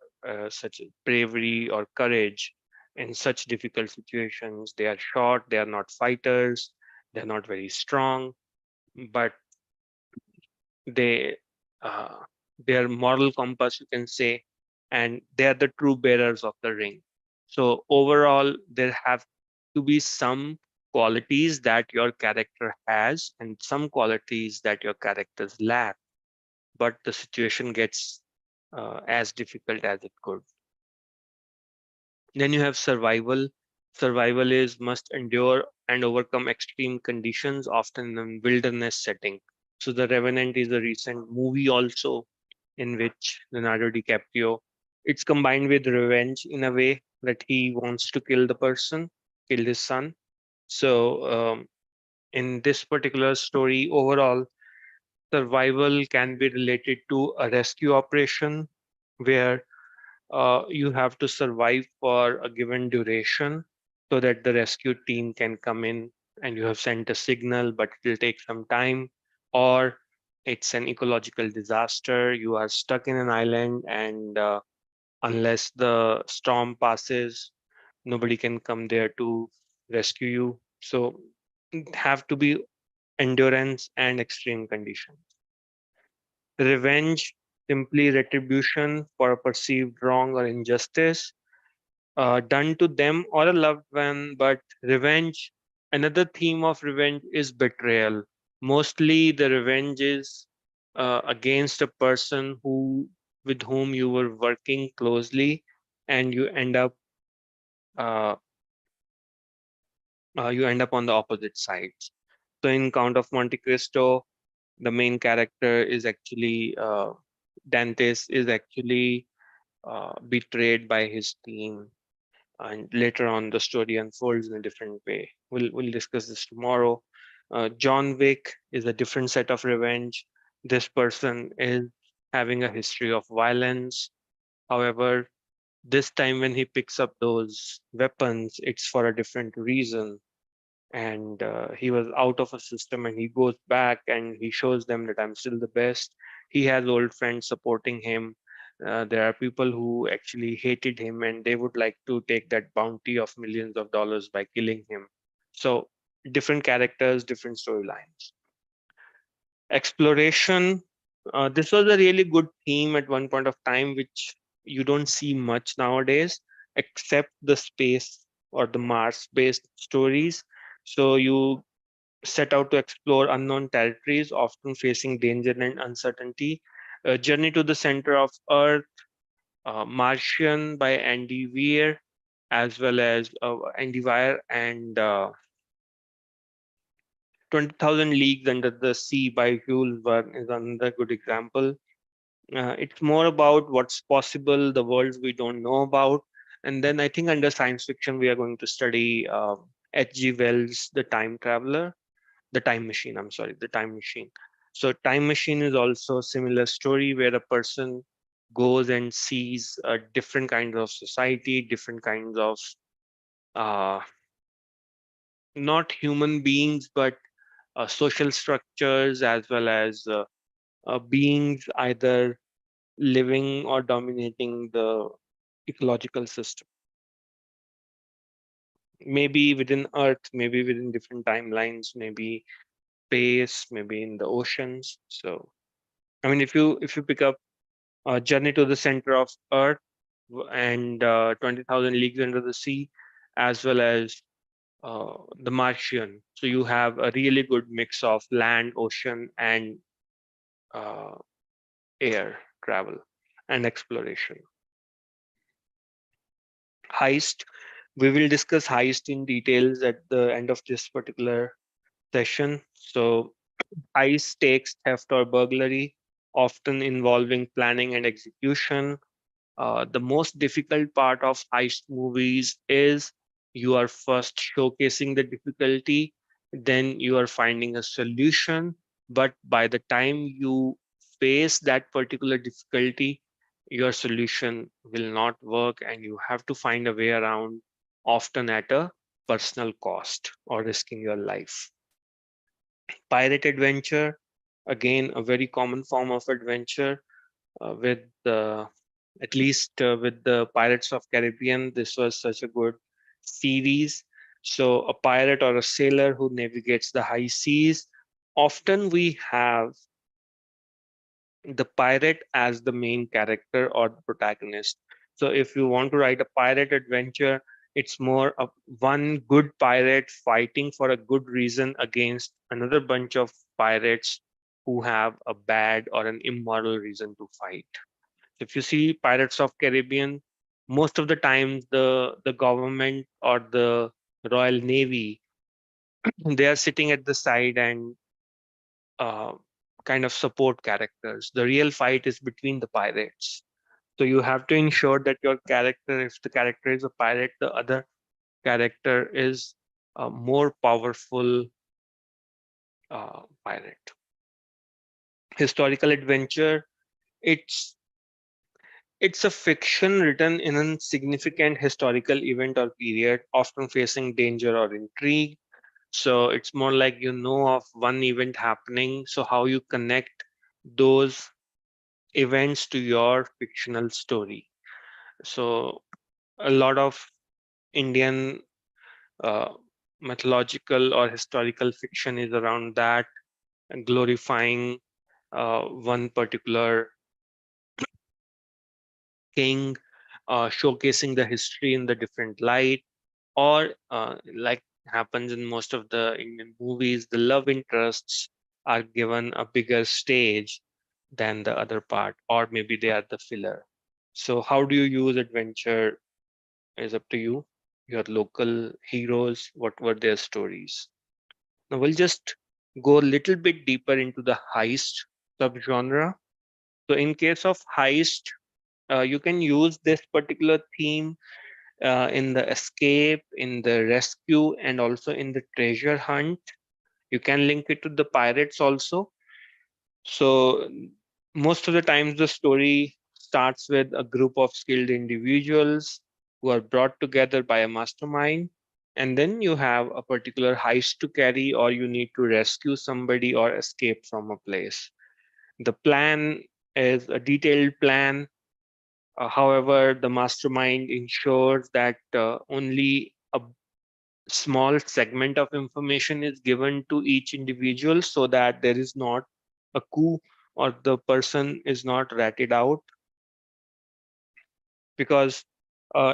such as bravery or courage in such difficult situations. They are short, they are not fighters, they're not very strong, but they uh, their moral compass, you can say, and they are the true bearers of the ring. So overall, there have to be some qualities that your character has and some qualities that your characters lack, but the situation gets as difficult as it could. Then you have survival. Survival is must endure and overcome extreme conditions, often in wilderness setting. So The Revenant is a recent movie also in which Leonardo DiCaprio, it's combined with revenge in a way that he wants to kill the person, kill his son. So in this particular story, overall survival can be related to a rescue operation where you have to survive for a given duration so that the rescue team can come in, and you have sent a signal but it will take some time, or it's an ecological disaster, you are stuck in an island, and unless the storm passes nobody can come there to rescue you. So it have to be endurance and extreme conditions. Revenge, simply retribution for a perceived wrong or injustice done to them or a loved one. But revenge, another theme of revenge is betrayal. Mostly the revenge is against a person who with whom you were working closely, and uh, you end up on the opposite sides. So in Count of Monte Cristo, the main character is actually Dantes is actually betrayed by his team, and later on the story unfolds in a different way. We'll discuss this tomorrow. John Wick is a different set of revenge. This person is having a history of violence. However, this time when he picks up those weapons, it's for a different reason. And he was out of a system, and he goes back and he shows them that I'm still the best. He has old friends supporting him. There are people who actually hated him, and they would like to take that bounty of millions of dollars by killing him. So different characters, different storylines. Exploration, this was a really good theme at one point of time, which you don't see much nowadays, except the space or the Mars based stories. So you set out to explore unknown territories, often facing danger and uncertainty. Journey to the Center of Earth, Martian by Andy Weir, as well as Andy Weir, and 20,000 Leagues Under the Sea by Jules Verne is another good example. It's more about what's possible, the worlds we don't know about. And then I think under science fiction, we are going to study H.G. Wells' The Time Traveler, the Time Machine. I'm sorry, The Time Machine. So Time Machine is also a similar story where a person goes and sees different kinds of society, different kinds of uh, not human beings, but social structures, as well as beings either living or dominating the ecological system. Maybe within Earth, maybe within different timelines, maybe space, maybe in the oceans. So, I mean, if you pick up Journey to the Center of Earth and 20,000 Leagues Under the Sea, as well as The Martian, so you have a really good mix of land, ocean, and uh, air travel and exploration. Heist. We will discuss heist in details at the end of this particular session. So heist takes theft or burglary, often involving planning and execution. The most difficult part of heist movies is you are first showcasing the difficulty, then you are finding a solution. But by the time you face that particular difficulty, your solution will not work, and you have to find a way around, often at a personal cost or risking your life. Pirate adventure, again, a very common form of adventure with at least with the Pirates of Caribbean, this was such a good series. So a pirate or a sailor who navigates the high seas. Often we have the pirate as the main character or the protagonist. So if you want to write a pirate adventure, it's more of one good pirate fighting for a good reason against another bunch of pirates who have a bad or an immoral reason to fight. If you see Pirates of Caribbean, Most of the times, the government or the Royal Navy, they are sitting at the side and uh, kind of support characters. The real fight is between the pirates. So you have to ensure that your character, if the character is a pirate, the other character is a more powerful pirate. Historical adventure, it's it's a fiction written in a significant historical event or period, often facing danger or intrigue. So it's more like you know of one event happening. So how you connect those events to your fictional story. So a lot of Indian uh, mythological or historical fiction is around that, glorifying one particular king, showcasing the history in the different light, or like happens in most of the Indian movies, the love interests are given a bigger stage than the other part, or maybe they are the filler. So, how do you use adventure is up to you. Your local heroes, what were their stories? Now, we'll just go a little bit deeper into the heist subgenre. So, in case of heist, you can use this particular theme in the escape, in the rescue, and also in the treasure hunt. You can link it to the pirates also. So, most of the times, the story starts with a group of skilled individuals who are brought together by a mastermind. And then you have a particular heist to carry, or you need to rescue somebody or escape from a place. The plan is a detailed plan. However, the mastermind ensures that only a small segment of information is given to each individual so that there is not a coup or the person is not ratted out, because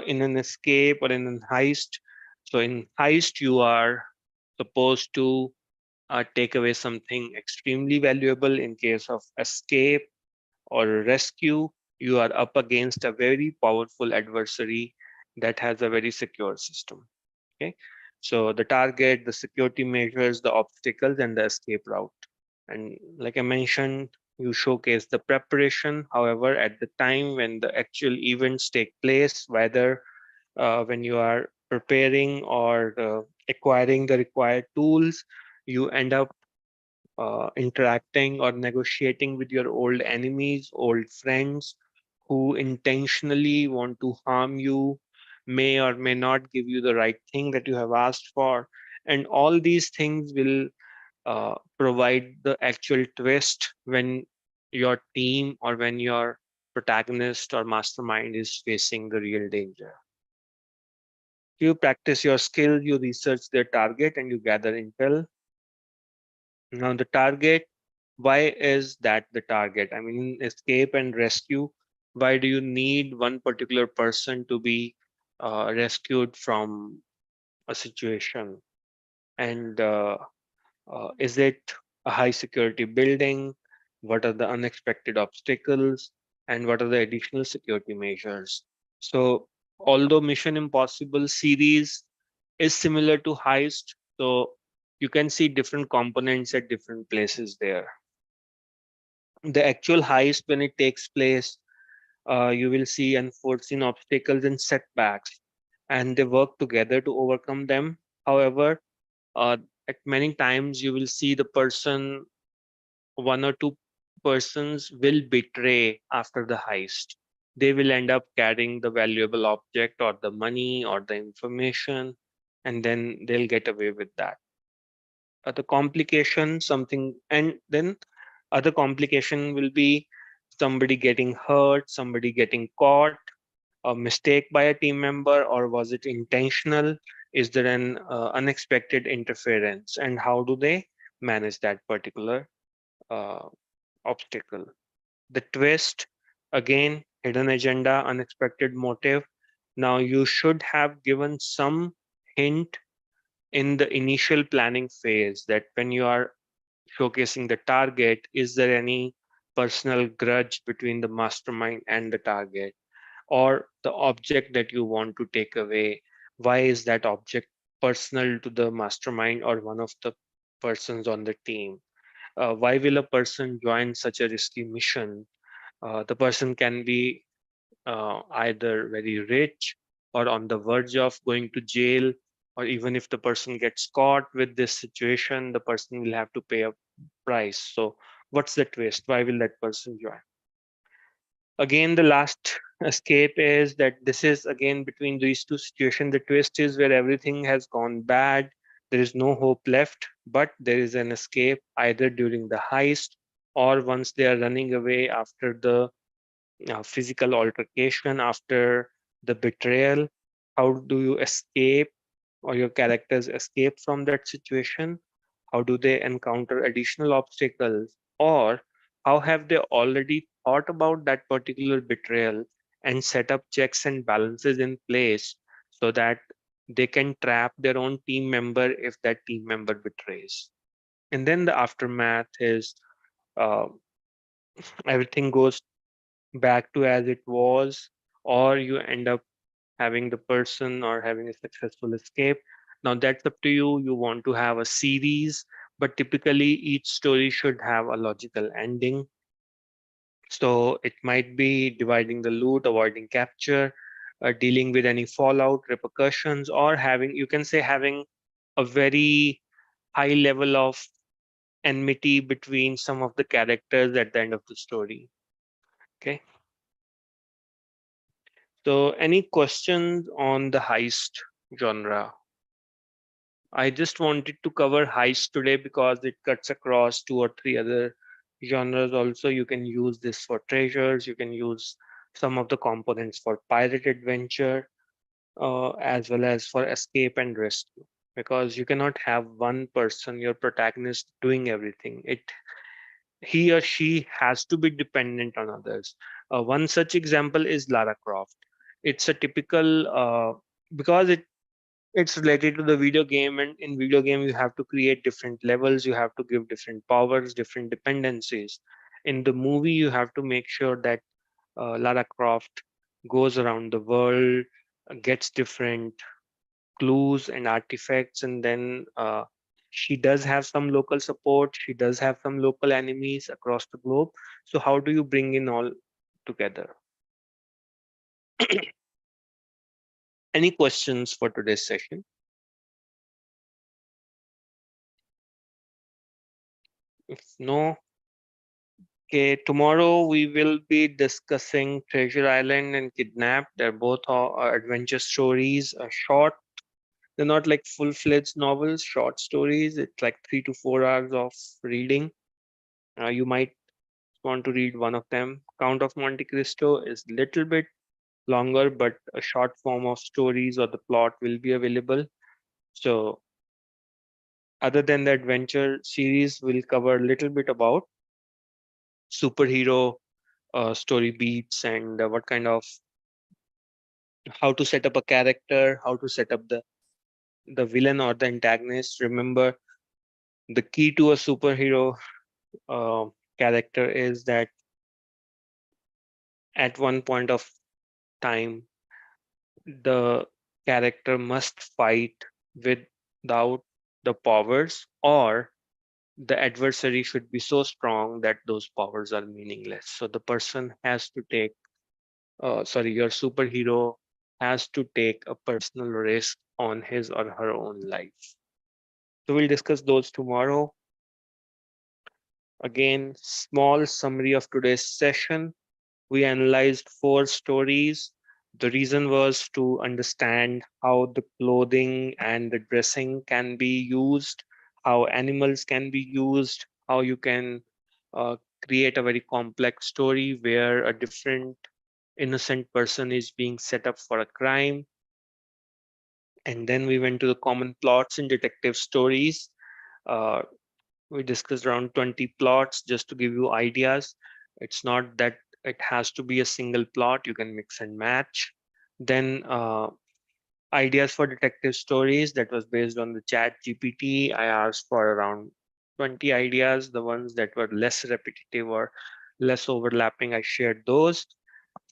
in an escape or in a heist, so in heist you are supposed to take away something extremely valuable. In case of escape or rescue, you are up against a very powerful adversary that has a very secure system. Okay, so the target, the security measures, the obstacles, and the escape route. And like I mentioned, you showcase the preparation. However, at the time when the actual events take place, whether when you are preparing or acquiring the required tools, you end up interacting or negotiating with your old enemies, old friends who intentionally want to harm you, may or may not give you the right thing that you have asked for. And all these things will provide the actual twist when your team or when your protagonist or mastermind is facing the real danger. You practice your skill, you research their target, and you gather intel. Now, the target, why is that the target? I mean, in escape and rescue, why do you need one particular person to be rescued from a situation? And is it a high security building? What are the unexpected obstacles? And what are the additional security measures? So, although Mission Impossible series is similar to Heist, so you can see different components at different places there. The actual heist, when it takes place, you will see unforeseen obstacles and setbacks, and they work together to overcome them. However, uh, at many times you will see the person, one or two persons will betray after the heist. They will end up carrying the valuable object or the money or the information, and then they'll get away with that. The complication, something, and then other complication will be somebody getting hurt, somebody getting caught, a mistake by a team member, or was it intentional? Is there an unexpected interference, and how do they manage that particular uh, obstacle? The twist, again, hidden agenda, unexpected motive. Now you should have given some hint in the initial planning phase that when you are showcasing the target, is there any personal grudge between the mastermind and the target? or the object that you want to take away. Why is that object personal to the mastermind or one of the persons on the team? Why will a person join such a risky mission? The person can be either very rich or on the verge of going to jail, or even if the person gets caught with this situation, the person will have to pay a price. So, what's the twist? Why will that person join? Again, the last escape is that this is again between these two situations. The twist is where everything has gone bad, there is no hope left, but there is an escape either during the heist or once they are running away after the physical altercation, after the betrayal. How do you escape, or your characters escape from that situation? How do they encounter additional obstacles? Or how have they already thought about that particular betrayal and set up checks and balances in place so that they can trap their own team member if that team member betrays? And then the aftermath is uh, everything goes back to as it was, or you end up having the person or having a successful escape. Now that's up to you. You want to have a series, but typically each story should have a logical ending. So it might be dividing the loot, avoiding capture, dealing with any fallout, repercussions, or having, you can say, having a very high level of enmity between some of the characters at the end of the story. Okay. So any questions on the heist genre? I just wanted to cover heist today because it cuts across two or three other genres also. You can use this for treasures, you can use some of the components for pirate adventure, as well as for escape and rescue. Because you cannot have one person, your protagonist, doing everything. He or she has to be dependent on others. One such example is Lara Croft. It's a typical because it's related to the video game, and in video game you have to create different levels, you have to give different powers, different dependencies. In the movie you have to make sure that Lara Croft goes around the world, gets different clues and artifacts, and then she does have some local support, she does have some local enemies across the globe. So how do you bring in all together? Any questions for today's session? If no, okay, tomorrow we will be discussing Treasure Island and Kidnapped. They're both adventure stories, short. They're not like full-fledged novels, short stories. It's like 3 to 4 hours of reading. You might want to read one of them. Count of Monte Cristo is little bit longer, but a short form of stories or the plot will be available. So other than the adventure series, we'll cover a little bit about superhero story beats and what kind of how to set up a character, how to set up the villain or the antagonist. Remember, the key to a superhero uh, character is that at one point of time, the character must fight without the powers, or the adversary should be so strong that those powers are meaningless. So the person has to take, your superhero has to take a personal risk on his or her own life. So we'll discuss those tomorrow. Again, small summary of today's session. We analyzed 4 stories. The reason was to understand how the clothing and the dressing can be used, how animals can be used, how you can uh, create a very complex story where a different innocent person is being set up for a crime. And then we went to the common plots in detective stories. Uh, we discussed around 20 plots just to give you ideas. It's not that it has to be a single plot, you can mix and match. Then ideas for detective stories, that was based on the chat GPT. I asked for around 20 ideas. The ones that were less repetitive or less overlapping, I shared those.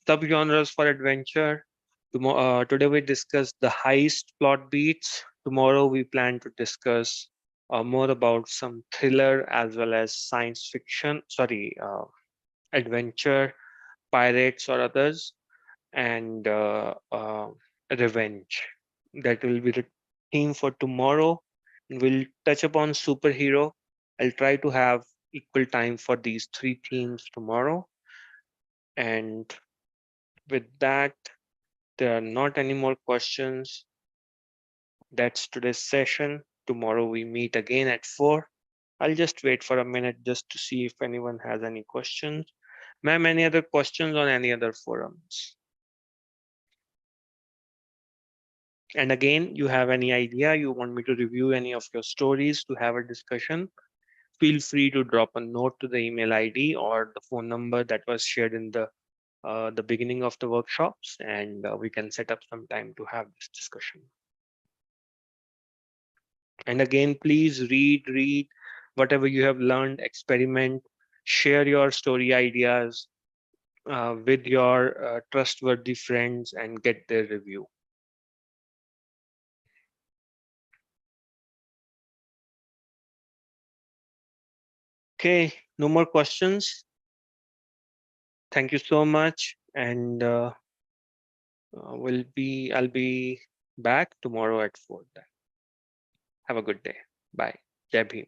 Subgenres for adventure. Today we discussed the heist plot beats. Tomorrow we plan to discuss more about some thriller as well as science fiction, adventure, pirates or others, and revenge. That will be the theme for tomorrow. We'll touch upon superhero. I'll try to have equal time for these three themes tomorrow. And with that, there are not any more questions. That's today's session. Tomorrow we meet again at 4. I'll just wait for a minute just to see if anyone has any questions. Ma'am, any other questions on any other forums? And again, you have any idea you want me to review any of your stories to have a discussion, feel free to drop a note to the email ID or the phone number that was shared in the beginning of the workshops, and we can set up some time to have this discussion. And again, please read whatever you have learned, experiment, share your story ideas with your trustworthy friends and get their review. Okay, no more questions. Thank you so much, and I'll be back tomorrow at 4. Then have a good day. Bye. Jai Bhim.